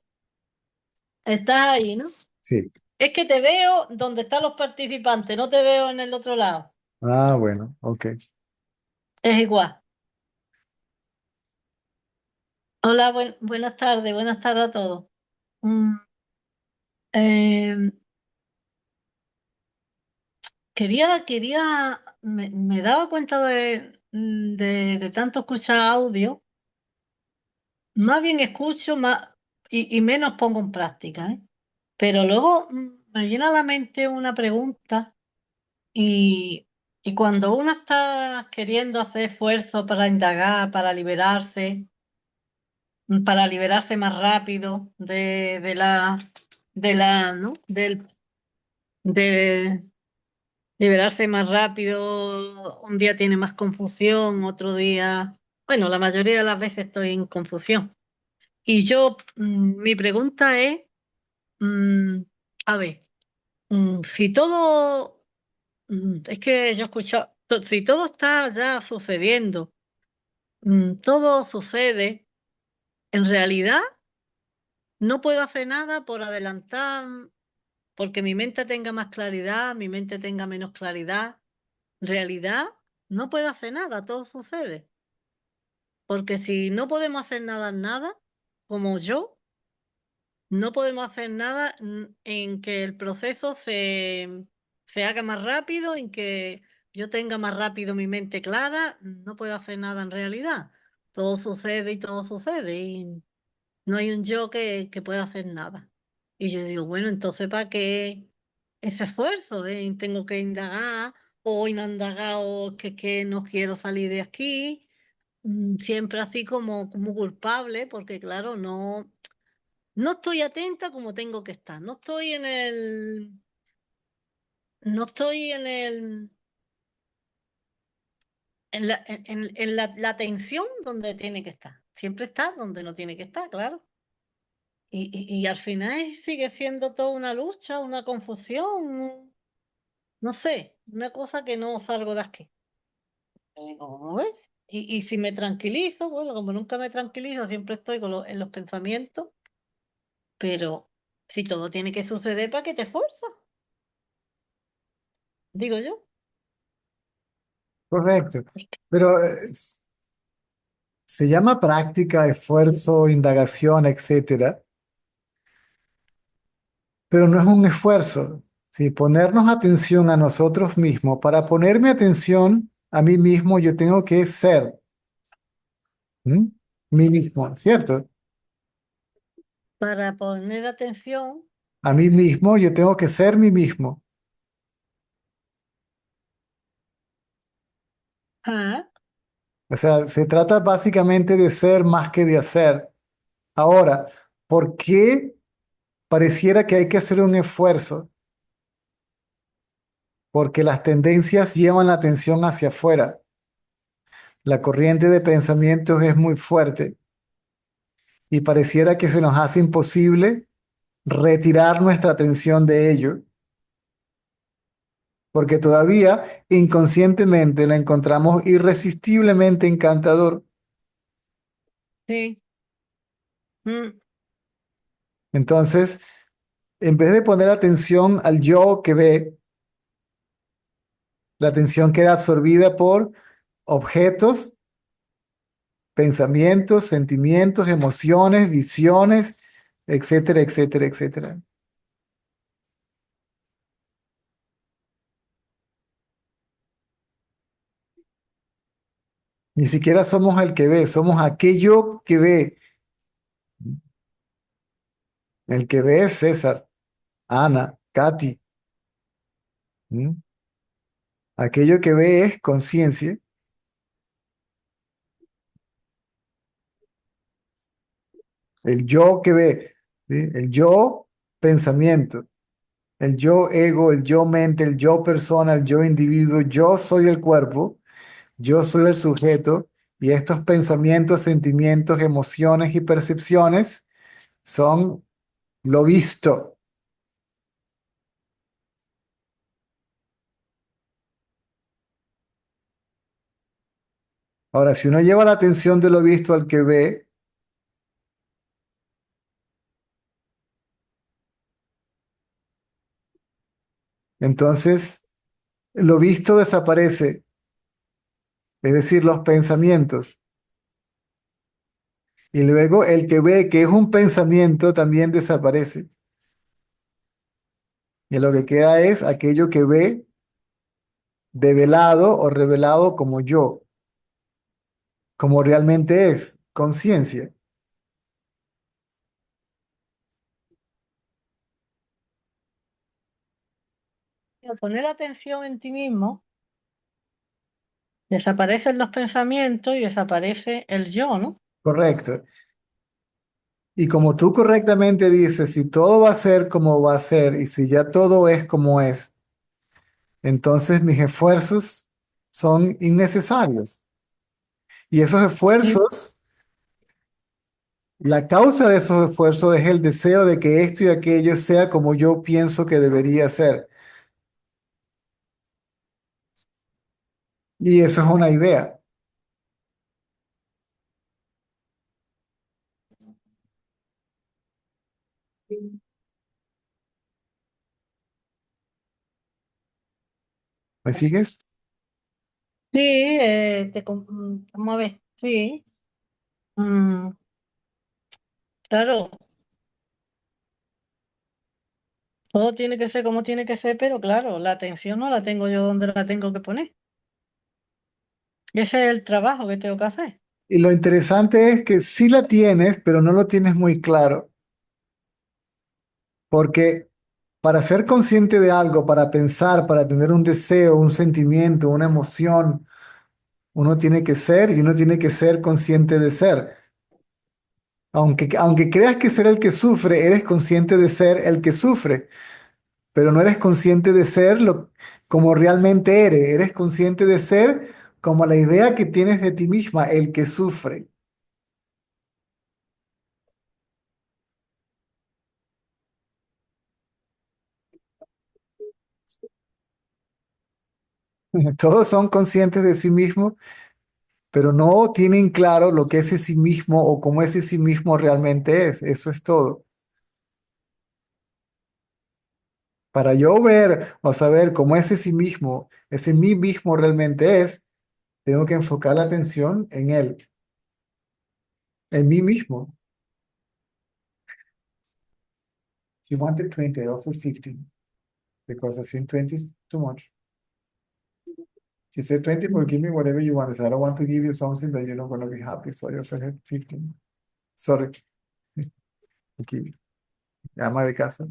estás ahí, ¿no? Sí. Es que te veo donde están los participantes, no te veo en el otro lado. Ah, bueno, ok. Es igual. Hola, buenas tardes a todos. Mm, eh, me daba cuenta de tanto escuchar audio, más bien escucho más y menos pongo en práctica, ¿eh? Pero luego me viene a la mente una pregunta y cuando uno está queriendo hacer esfuerzo para indagar, para liberarse más rápido ¿no? De liberarse más rápido, un día tiene más confusión, otro día, bueno, la mayoría de las veces estoy en confusión. Y mi pregunta es, mm, a ver, si todo, es que yo he escuchado, si todo está ya sucediendo, todo sucede, en realidad no puedo hacer nada por adelantar, porque mi mente tenga más claridad, mi mente tenga menos claridad. En realidad no puedo hacer nada, todo sucede. Porque si no podemos hacer nada en nada, como yo, no podemos hacer nada en que el proceso se haga más rápido, en que yo tenga más rápido mi mente clara, no puedo hacer nada en realidad. Todo sucede y todo sucede y no hay un yo que pueda hacer nada. Y yo digo, bueno, entonces ¿para qué ese esfuerzo? Tengo que indagar o indagar o que no quiero salir de aquí. Siempre así como culpable, porque claro, no estoy atenta como tengo que estar. No estoy en la atención donde tiene que estar. Siempre está donde no tiene que estar, claro. Y al final sigue siendo toda una lucha, una confusión, no sé, una cosa que no salgo de aquí. Digo, "Uy". Y si me tranquilizo, bueno, como nunca me tranquilizo, siempre estoy en los pensamientos, pero si todo tiene que suceder, ¿para qué te esfuerzas? Digo yo. Correcto. Pero se llama práctica, esfuerzo, indagación, etcétera, pero no es un esfuerzo. ¿Sí? Ponernos atención a nosotros mismos. Para ponerme atención a mí mismo, yo tengo que ser mí mismo, ¿cierto? Para poner atención, A mí mismo, yo tengo que ser mí mismo. ah, O sea, se trata básicamente de ser más que de hacer. Ahora, ¿por qué pareciera que hay que hacer un esfuerzo? Porque las tendencias llevan la atención hacia afuera. La corriente de pensamientos es muy fuerte y pareciera que se nos hace imposible retirar nuestra atención de ello, porque todavía inconscientemente lo encontramos irresistiblemente encantador. sí. mm, Entonces, en vez de poner atención al yo que ve, la atención queda absorbida por objetos, pensamientos, sentimientos, emociones, visiones, etcétera, etcétera, etcétera. Ni siquiera somos el que ve, somos aquello que ve. El que ve es César, Ana, Katy. ¿Mm? Aquello que ve es conciencia. El yo que ve, ¿sí? El yo pensamiento, el yo ego, el yo mente, el yo persona, el yo individuo. Yo soy el cuerpo, yo soy el sujeto y estos pensamientos, sentimientos, emociones y percepciones son lo visto. Ahora, si uno lleva la atención de lo visto al que ve, entonces lo visto desaparece, es decir, los pensamientos. Y luego el que ve que es un pensamiento también desaparece. Y lo que queda es aquello que ve develado o revelado como yo, como realmente es, conciencia. Al poner atención en ti mismo, desaparecen los pensamientos y desaparece el yo, ¿no? Correcto. Y como tú correctamente dices, si todo va a ser como va a ser y si ya todo es como es, entonces mis esfuerzos son innecesarios. Y esos Sí. esfuerzos, la causa de esos esfuerzos es el deseo de que esto y aquello sea como yo pienso que debería ser. Y eso es una idea. ¿Me sigues? Sí, vamos a ver, sí. Mm, claro, todo tiene que ser como tiene que ser, pero claro, la atención no la tengo yo donde la tengo que poner. Ese es el trabajo que tengo que hacer. Y lo interesante es que sí la tienes, pero no lo tienes muy claro, porque para ser consciente de algo, para pensar, para tener un deseo, un sentimiento, una emoción, uno tiene que ser y uno tiene que ser consciente de ser. Aunque creas que ser el que sufre, eres consciente de ser el que sufre, pero no eres consciente de ser como realmente eres. Eres consciente de ser como la idea que tienes de ti misma, el que sufre. Todos son conscientes de sí mismos, pero no tienen claro lo que ese sí mismo o cómo ese sí mismo realmente es. Eso es todo. Para yo ver o saber cómo ese sí mismo, ese mí mismo realmente es, tengo que enfocar la atención en él, en mí mismo. She wanted 20, I offered 15 because I think 20 is too much. She said 20, but give me whatever you want. I said, I don't want to give you something that you're not going to be happy, so I offered her 15. Sorry. Aquí, ama de casa.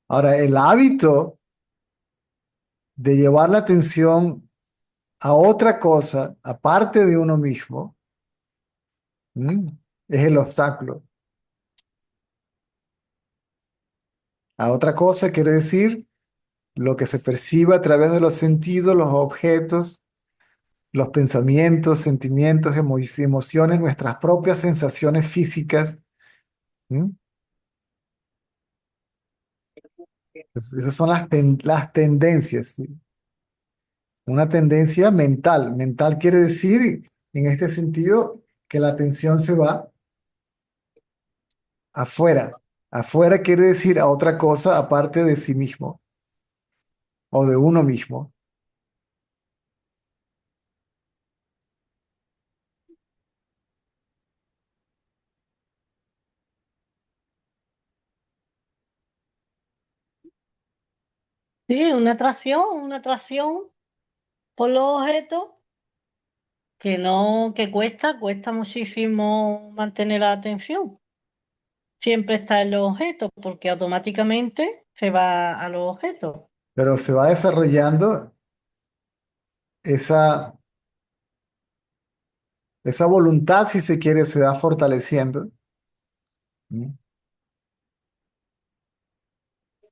Ahora, el hábito de llevar la atención a otra cosa, aparte de uno mismo, ¿m? Es el obstáculo. A otra cosa quiere decir lo que se percibe a través de los sentidos, los objetos, los pensamientos, sentimientos, emociones, nuestras propias sensaciones físicas. ¿M? Esas son las tendencias, ¿sí? Una tendencia mental. Mental quiere decir, en este sentido, que la atención se va afuera. Afuera quiere decir a otra cosa aparte de sí mismo o de uno mismo. Sí, una atracción por los objetos que no, que cuesta muchísimo mantener la atención. Siempre está en los objetos, porque automáticamente se va a los objetos. Pero se va desarrollando esa, esa voluntad, si se quiere, se va fortaleciendo. ¿M?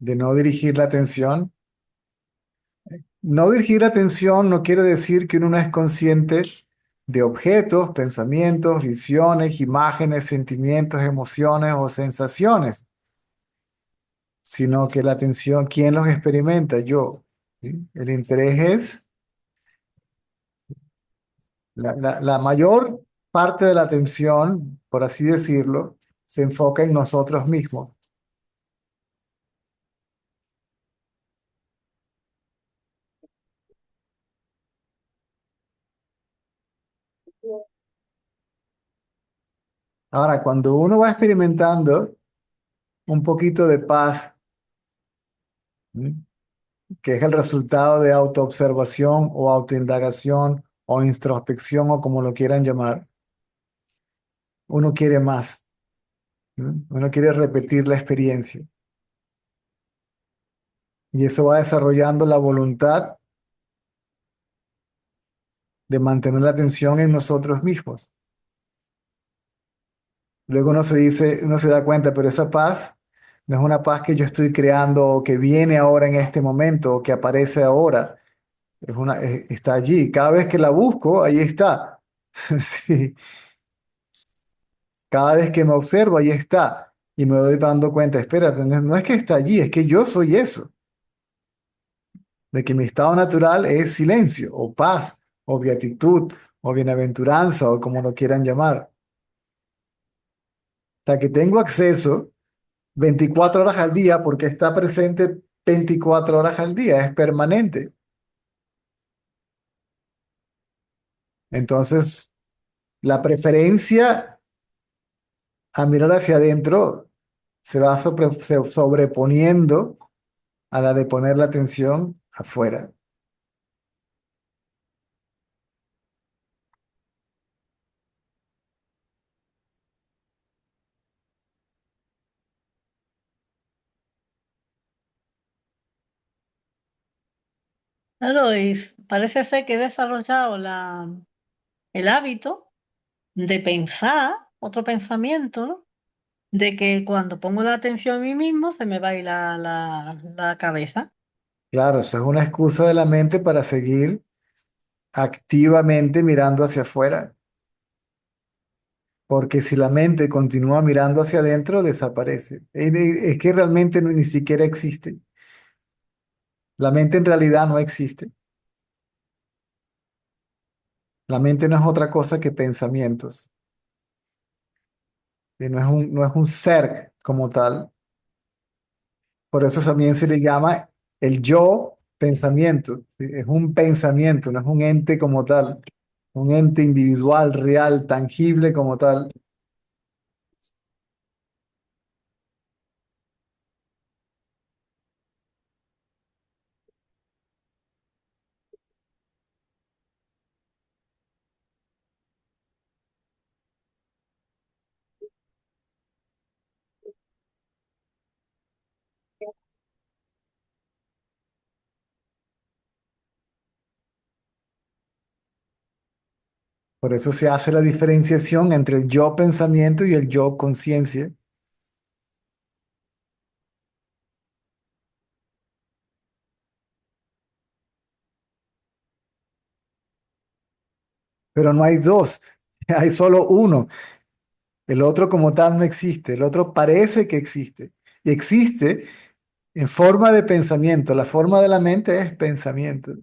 De no dirigir la atención. No dirigir la atención no quiere decir que uno no es consciente de objetos, pensamientos, visiones, imágenes, sentimientos, emociones o sensaciones, sino que la atención, ¿quién los experimenta? Yo. ¿Sí? El interés es la mayor parte de la atención, por así decirlo, se enfoca en nosotros mismos. Ahora, cuando uno va experimentando un poquito de paz, ¿sí? Que es el resultado de autoobservación o autoindagación o introspección o como lo quieran llamar, uno quiere más, ¿sí? Uno quiere repetir la experiencia y eso va desarrollando la voluntad de mantener la atención en nosotros mismos. Luego uno se da cuenta, pero esa paz no es una paz que yo estoy creando o que viene ahora en este momento o que aparece ahora. Está allí. Cada vez que la busco, ahí está. Sí. Cada vez que me observo, ahí está. Y me doy dando cuenta, espérate, no es que está allí, es que yo soy eso. De que mi estado natural es silencio, o paz, o beatitud, o bienaventuranza, o como lo quieran llamar. O sea, que tengo acceso 24 horas al día porque está presente 24 horas al día, es permanente. Entonces, la preferencia a mirar hacia adentro se va sobreponiendo a la de poner la atención afuera. Claro, y parece ser que he desarrollado el hábito de pensar, otro pensamiento, ¿no? De que cuando pongo la atención en mí mismo se me va a ir la cabeza. Claro, eso es una excusa de la mente para seguir activamente mirando hacia afuera, porque si la mente continúa mirando hacia adentro, desaparece. Es que realmente ni siquiera existe. La mente en realidad no existe. La mente no es otra cosa que pensamientos. Y no es un ser como tal. Por eso también se le llama el yo pensamiento. ¿Sí? Es un pensamiento, no es un ente como tal. Un ente individual, real, tangible como tal. Por eso se hace la diferenciación entre el yo pensamiento y el yo conciencia. Pero no hay dos, hay solo uno. El otro como tal no existe, el otro parece que existe. Y existe en forma de pensamiento. La forma de la mente es pensamiento.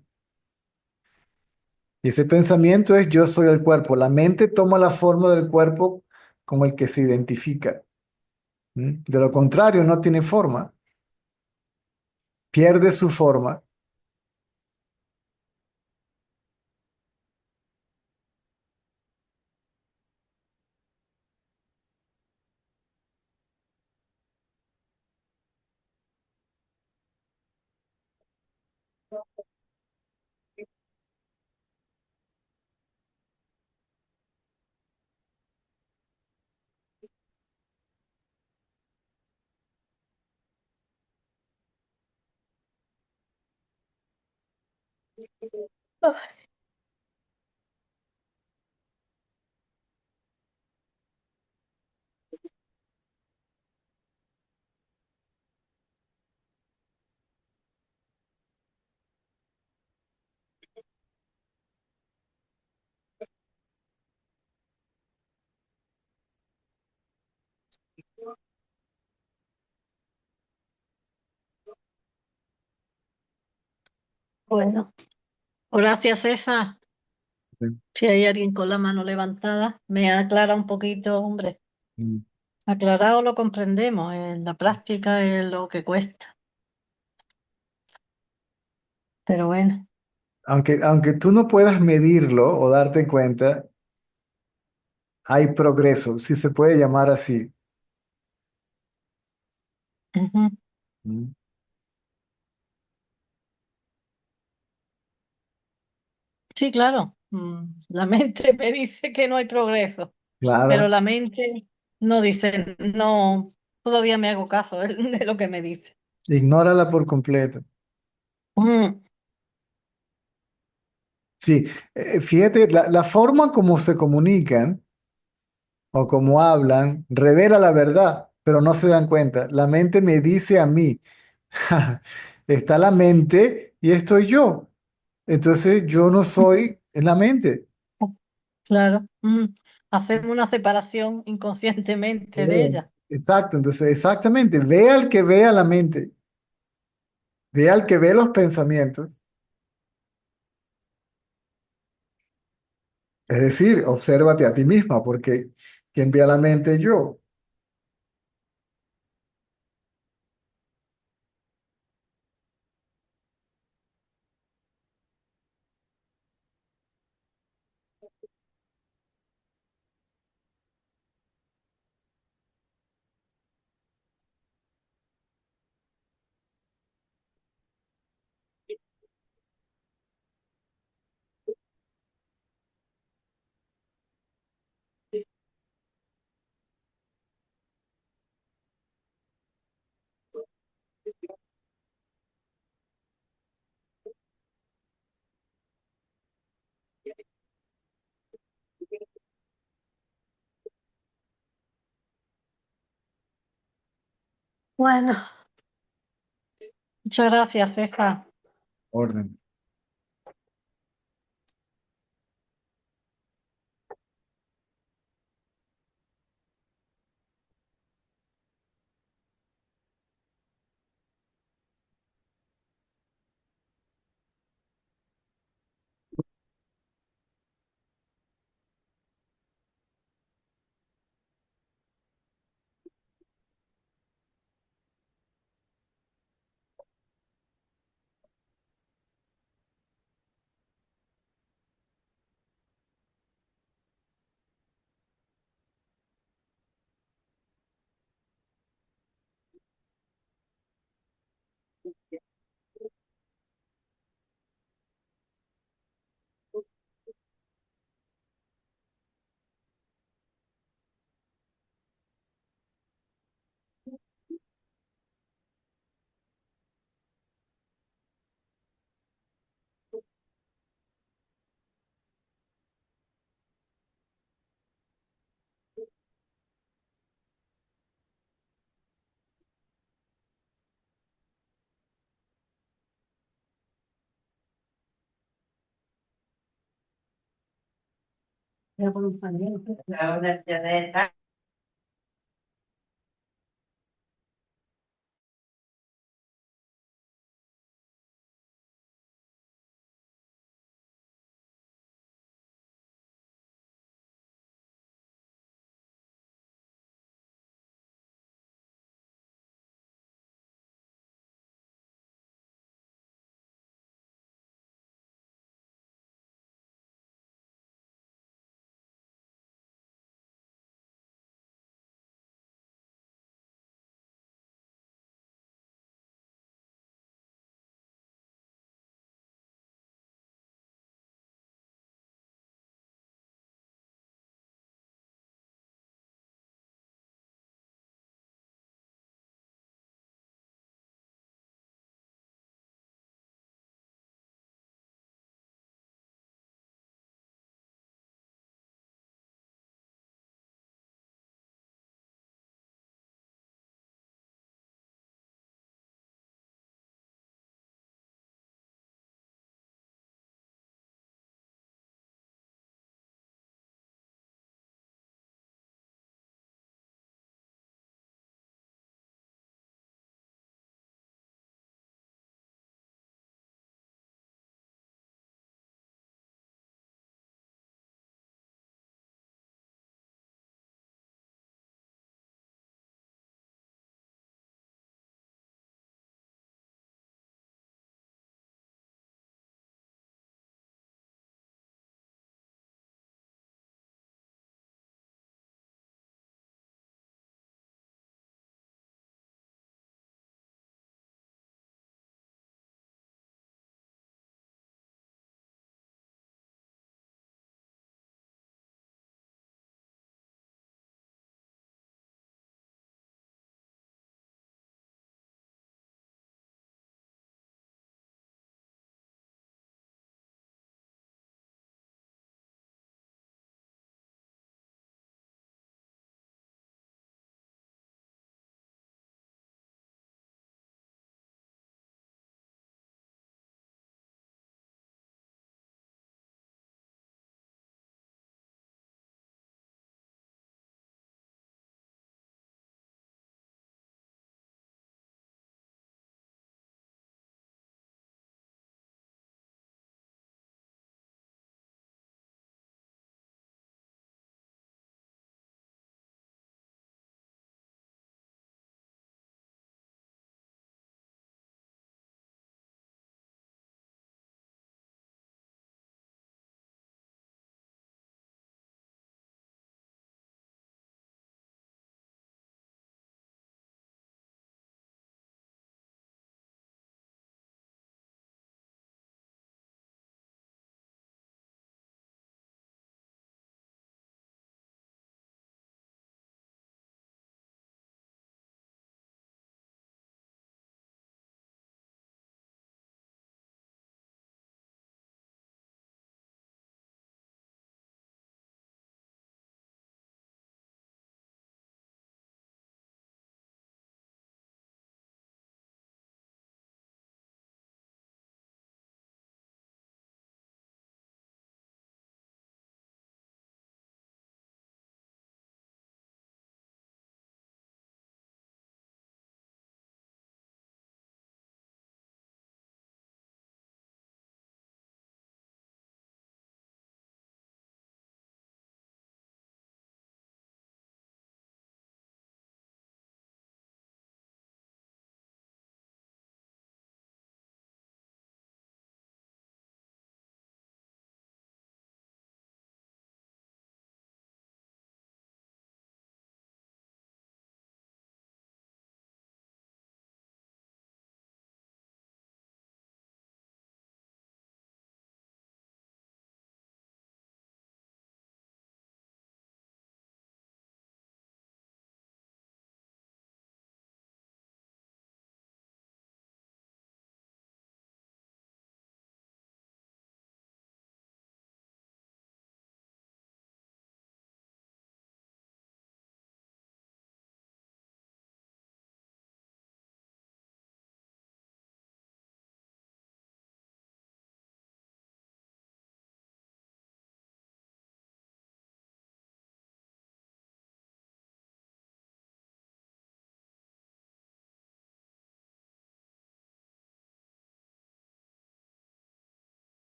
Y ese pensamiento es yo soy el cuerpo. La mente toma la forma del cuerpo como el que se identifica. ¿Mm? De lo contrario, no tiene forma. Pierde su forma. Bueno, gracias, César. Si hay alguien con la mano levantada, me aclara un poquito, hombre. Mm. Aclarado lo comprendemos, en la práctica es lo que cuesta. Pero bueno, Aunque tú no puedas medirlo o darte cuenta, hay progreso, si se puede llamar así. Ujú. Mm, Sí, claro. La mente me dice que no hay progreso, pero claro, la mente no dice, no, todavía me hago caso de lo que me dice. ignórala por completo. Mm, Sí, fíjate, la forma como se comunican o como hablan revela la verdad, pero no se dan cuenta. La mente me dice a mí, está la mente y estoy yo. Entonces yo no soy en la mente. claro. Hacemos una separación inconscientemente de Eh, ella. exacto, entonces exactamente, ve al que ve a la mente, ve al que ve los pensamientos. Es decir, obsérvate a ti misma, porque quien ve a la mente yo. Bueno, muchas gracias, César. Orden.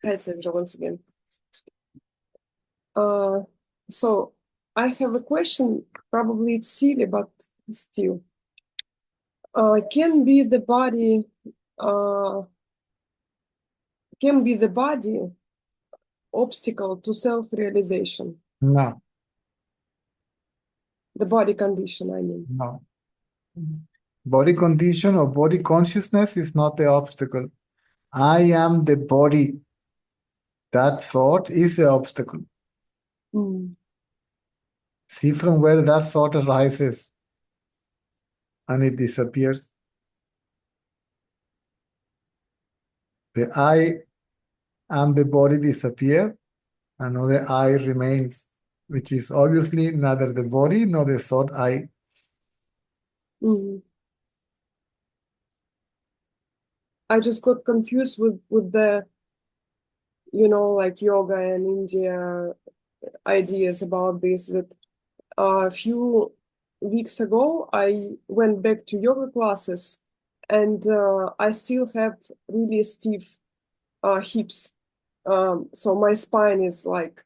Hi, Sandra, once again. So I have a question. Probably it's silly, but still. Can the body obstacle to self-realization? No, The body condition, I mean. no. Body condition or body consciousness is not the obstacle. I am the body. That thought is the obstacle. Mm. See from where that thought arises and it disappears. The I am the body disappear, another I remains, which is obviously neither the body nor the thought I. Mm. I just got confused with the, like yoga and India ideas about this, that a few weeks ago I went back to yoga classes, and I still have really stiff hips. So my spine is like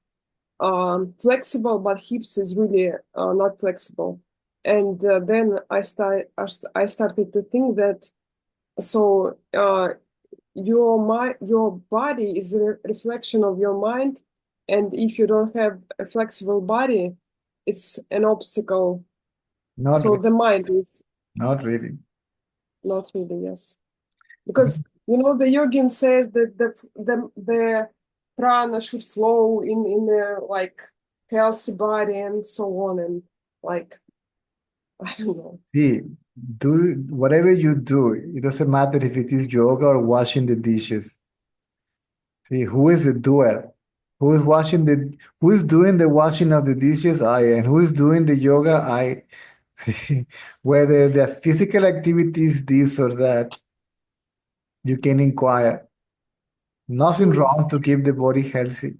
flexible, but hips is really not flexible. And then I started to think that, so your body is a reflection of your mind, and if you don't have a flexible body, it's an obstacle. Not So really. the mind is Not really. not really, yes, because the yogin says that the prana should flow in a like healthy body and so on, and like I don't know. See, do whatever you do, it doesn't matter if it is yoga or washing the dishes. See, who is the doer? Who is doing the washing of the dishes? I. And who is doing the yoga? I. See, whether the physical activity is this or that, you can inquire. Nothing wrong to keep the body healthy.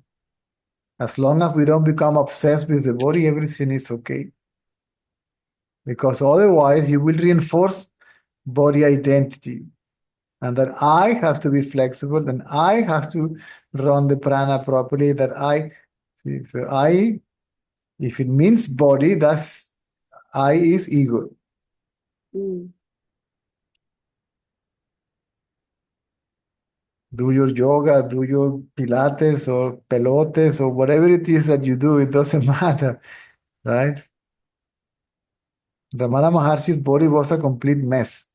As long as we don't become obsessed with the body, everything is okay. Because otherwise, you will reinforce body identity. And that I has to be flexible, and I has to run the prana properly. See, so I, if it means body, that's I is ego. Mm. Do your yoga, do your pilates or pelotes or whatever it is that you do, it doesn't matter, right? Ramana Maharshi's body was a complete mess.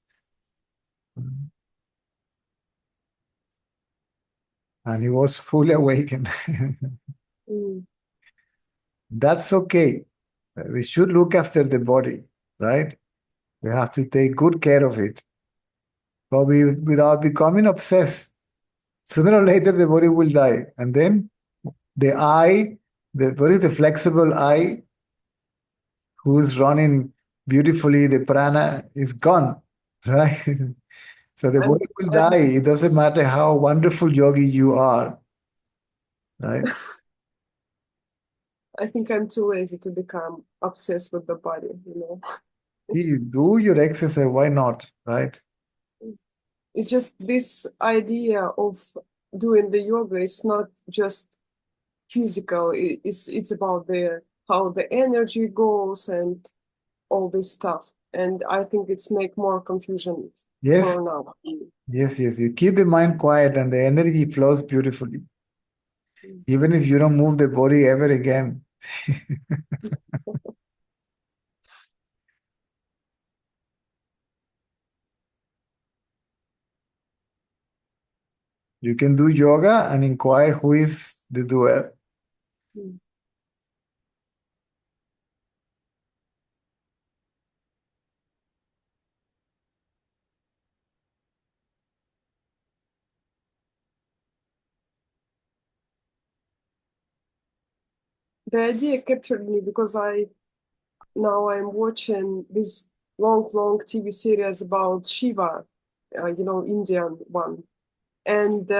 And he was fully awakened. Mm. That's okay. We should look after the body, right? We have to take good care of it. But without becoming obsessed. Sooner or later, the body will die. And then the I, what is the flexible I who is running beautifully, the prana is gone, right? So the body will die. It doesn't matter how wonderful yogi you are, right? I think I'm too lazy to become obsessed with the body, Do your exercise, why not, right? It's just this idea of doing the yoga is not just physical. It's about how the energy goes and all this stuff. And I think it's make more confusion Yes, for now. yes. You keep the mind quiet and the energy flows beautifully. Even if you don't move the body ever again. You can do yoga and inquire who is the doer. Mm. The idea captured me because I'm watching this long TV series about Shiva, Indian one. And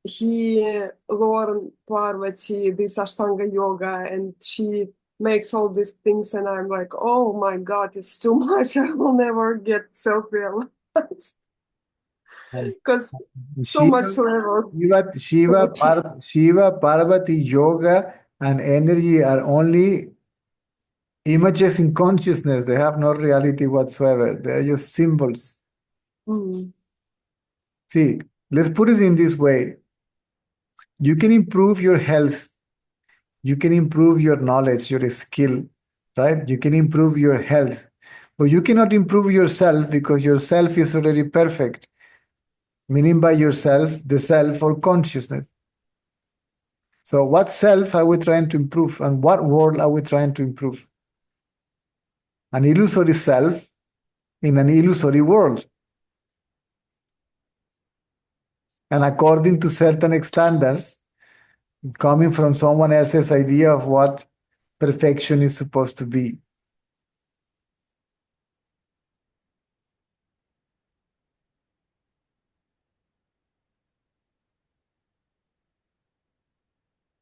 he learned Parvati, this Ashtanga yoga, and she makes all these things. And I'm like, oh my God, it's too much. I will never get self-realized. because so much level. Shiva, Parvati, yoga, and energy are only images in consciousness. They have no reality whatsoever. They are just symbols. Mm. See, let's put it in this way. You can improve your health. You can improve your knowledge, your skill, right? You can improve your health. But you cannot improve yourself because yourself is already perfect. Meaning by yourself, the self or consciousness. So what self are we trying to improve? And what world are we trying to improve? An illusory self in an illusory world. And according to certain standards, coming from someone else's idea of what perfection is supposed to be.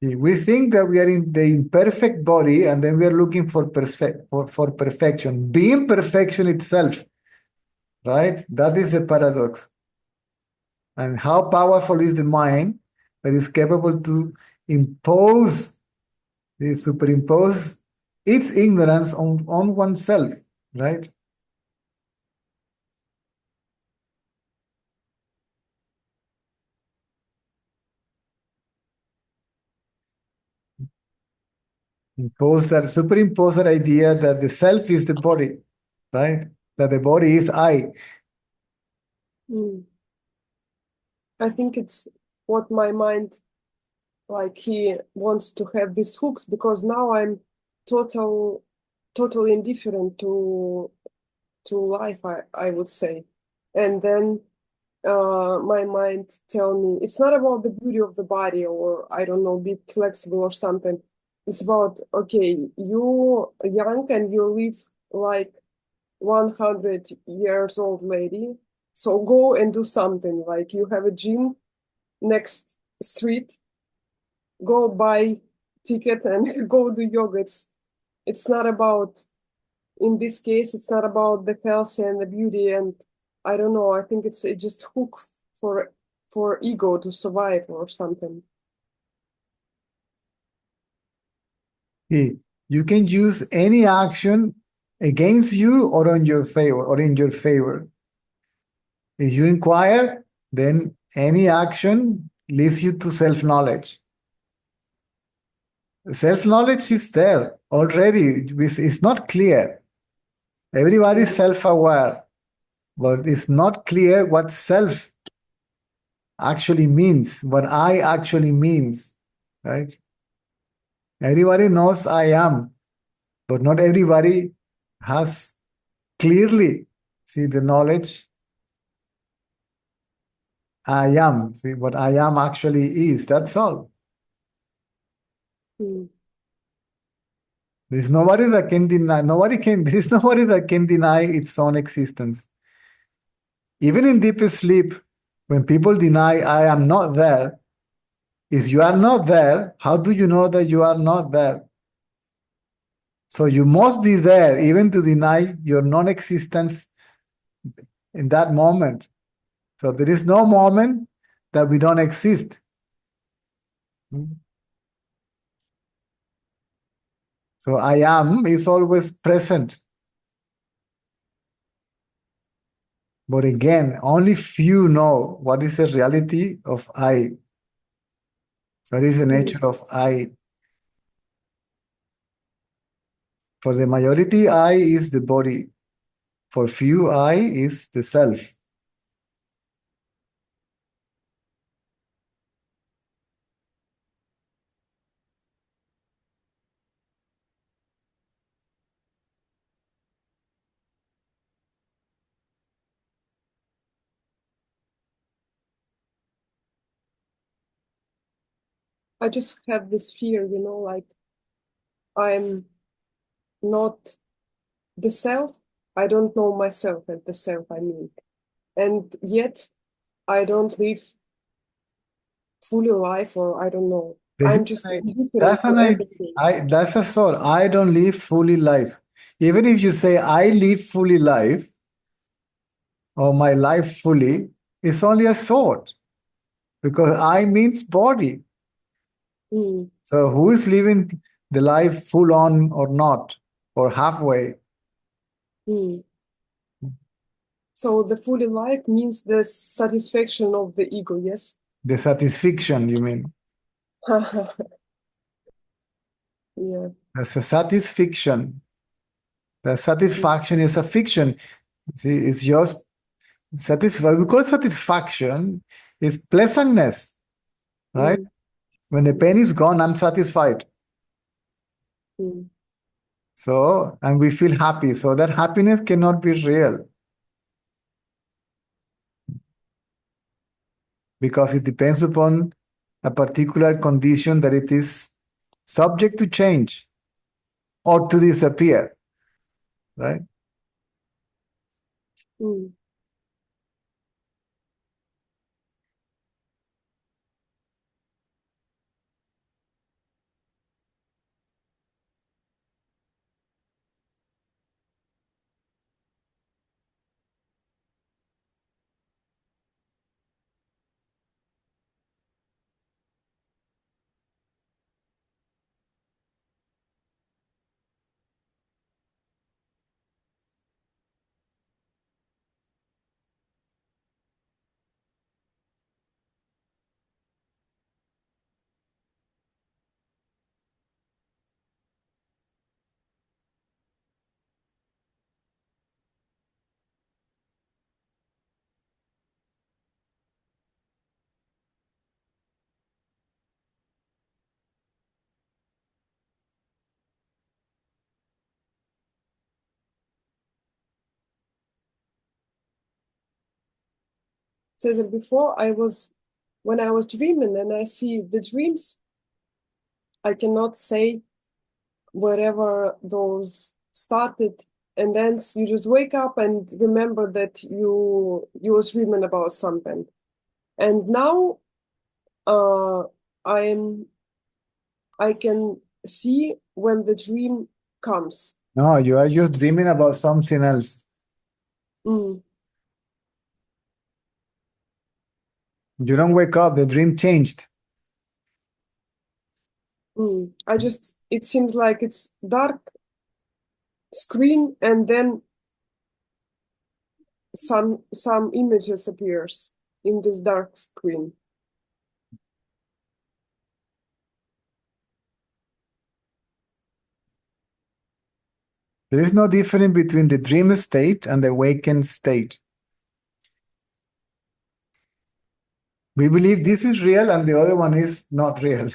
We think that we are in the imperfect body and then we are looking for perfection. Being perfection itself, right? That is the paradox. And how powerful is the mind that is capable to superimpose its ignorance on oneself, right? Superimpose that idea that the self is the body, right? That the body is I. Mm. I think it's what my mind, like, he wants to have these hooks, because now I'm totally indifferent to life, I would say. And then my mind tell me it's not about the beauty of the body, or I don't know, be flexible or something. It's about, okay, you young and you live like 100 years old lady, so go and do something. Like, you have a gym next street, go buy ticket and go do yoga. It's not about, in this case, it's not about the health and the beauty, and I don't know, I think it's just hook for ego to survive or something. You can use any action against you or on your favor or in your favor. If you inquire, then any action leads you to self-knowledge. Self-knowledge is there already. It's not clear. Everybody is self-aware, but it's not clear what self actually means, what I actually means, right? Everybody knows I am, but not everybody has clearly the knowledge I am, what I am actually is. That's all. Mm. There's nobody that can deny, there is nobody that can deny its own existence. Even in deep sleep, when people deny I am not there, if you are not there, how do you know that you are not there? So you must be there even to deny your non-existence in that moment. So there is no moment that we don't exist. So I am is always present. But again, only few know what is the reality of I. What is the nature of I? For the majority, I is the body. For few, I is the self. I just have this fear, like, I'm not the self. I don't know myself and the self, I mean. And yet I don't live fully life, or I don't know. I'm just indifferent to everything. That's a thought. I don't live fully life. Even if you say I live fully life, or my life fully, is only a thought, because I means body. Mm. So who is living the life full on or not, or halfway? Mm. So the fully life means the satisfaction of the ego, yes? The satisfaction, you mean? Yeah. That's a satisfaction. The satisfaction is a fiction. See, it's just we call satisfaction is pleasantness, right? Mm. When the pain is gone, I'm satisfied. Mm. So, and we feel happy. So that happiness cannot be real, because it depends upon a particular condition that it is subject to change or to disappear, right? Mm. Said that before, when I was dreaming and I see the dreams, I cannot say wherever those started, and then you just wake up and remember that you was dreaming about something. And now I can see when the dream comes. No, you are just dreaming about something else. Mm. You don't wake up, the dream changed. Mm. It seems like it's dark screen, and then some images appears in this dark screen. There is no difference between the dream state and the awakened state. We believe this is real and the other one is not real.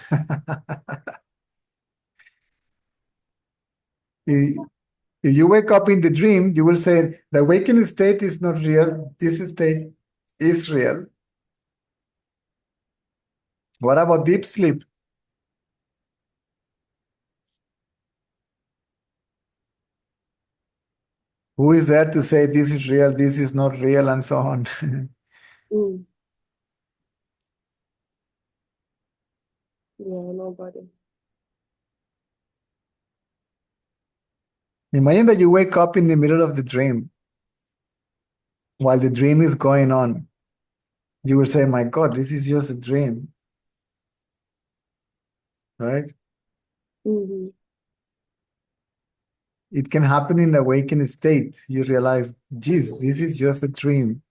If you wake up in the dream, you will say, the awakened state is not real, this state is real. What about deep sleep? Who is there to say this is real, this is not real, and so on? Mm. Yeah, nobody. Imagine that you wake up in the middle of the dream while the dream is going on. You will say, my God, this is just a dream. Right? Mm-hmm. It can happen in the awakened state. You realize, geez, this is just a dream.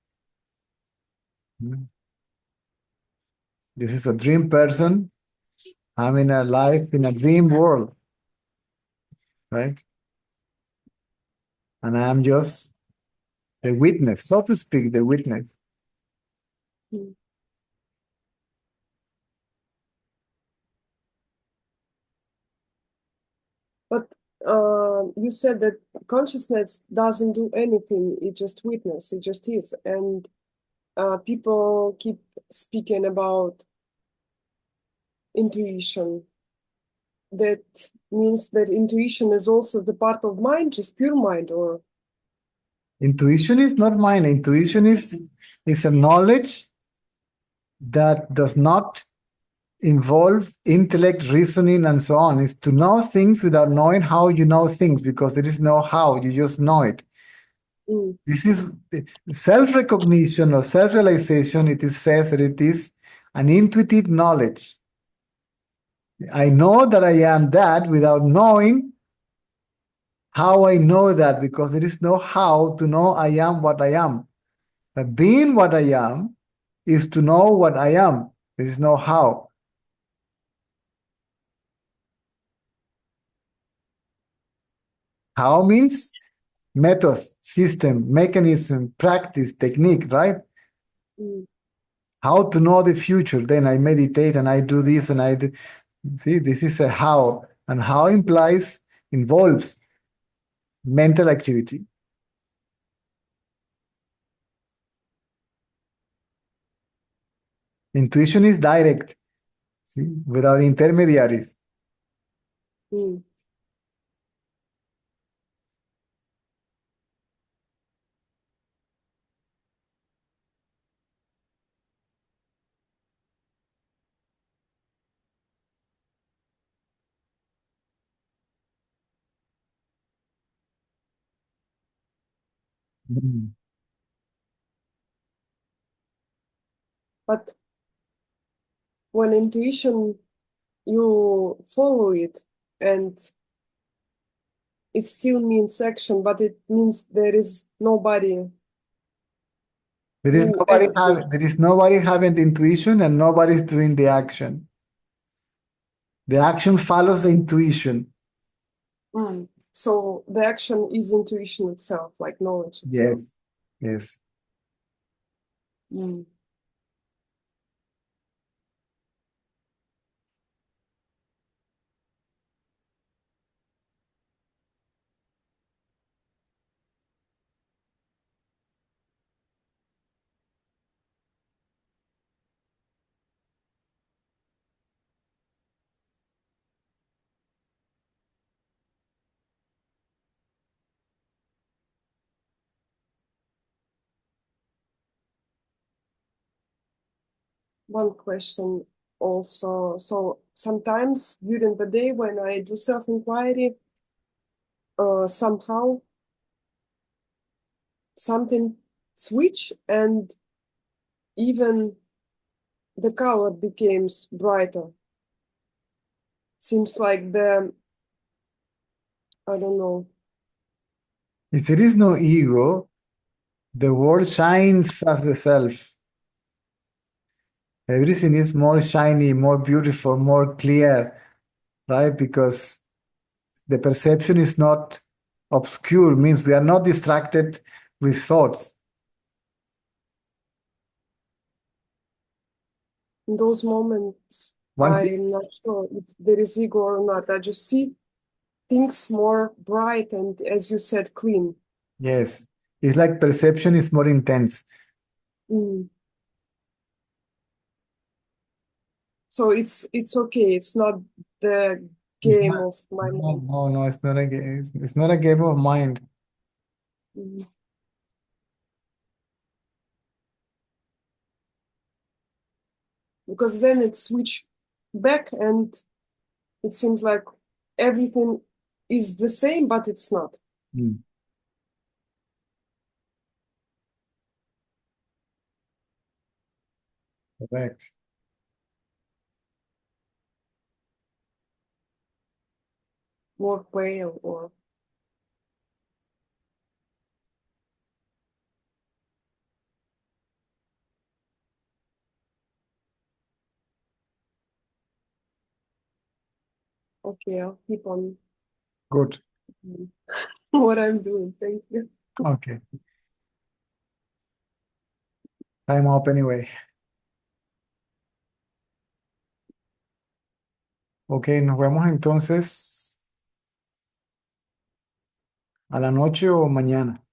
This is a dream person. I'm in a life in a dream world. Right? And I'm just the witness, so to speak, the witness. Mm. But you said that consciousness doesn't do anything, it just witness, it just is. And people keep speaking about intuition. That means that intuition is also the part of mind, just pure mind, or? Intuition is not mine. Intuition is a knowledge that does not involve intellect, reasoning, and so on. Is to know things without knowing how you know things, because there is no how, you just know it. Mm, This is self-recognition or self-realization. It is says that it is an intuitive knowledge. I know that I am that without knowing how I know that, because there is no how to know I am what I am. But being what I am is to know what I am. There is no how. How means method, system, mechanism, practice, technique, right? mm, How to know the future. Then I meditate and I do this and I do. See, this is a how. And how involves mental activity. Intuition is direct, see, without intermediaries. mm. Mm. But when intuition, you follow it, and it still means action, but it means there is nobody who acted. There is nobody having the intuition and nobody is doing the action. The action follows the intuition. Mm. So the action is intuition itself, like knowledge itself. Yes, yes. Mm. One question also. So sometimes during the day when I do self-inquiry, somehow something switch and even the color becomes brighter. Seems like I don't know. If there is no ego, the world shines as the self. Everything is more shiny, more beautiful, more clear, right? Because the perception is not obscure, means we are not distracted with thoughts. In those moments, One thing, I'm not sure if there is ego or not. I just see things more bright and, as you said, clean. yes, it's like perception is more intense. Mm. So it's okay. It's not the It's game not, of my mind. no, it's not it's not a game of mind. Mm. Because then it switch back and it seems like everything is the same, but it's not. Mm. Correct. More pale or okay, I'll keep on Good. doing what I'm doing. Thank you. Okay. Time up anyway. Ok, nos vemos entonces a la noche o mañana.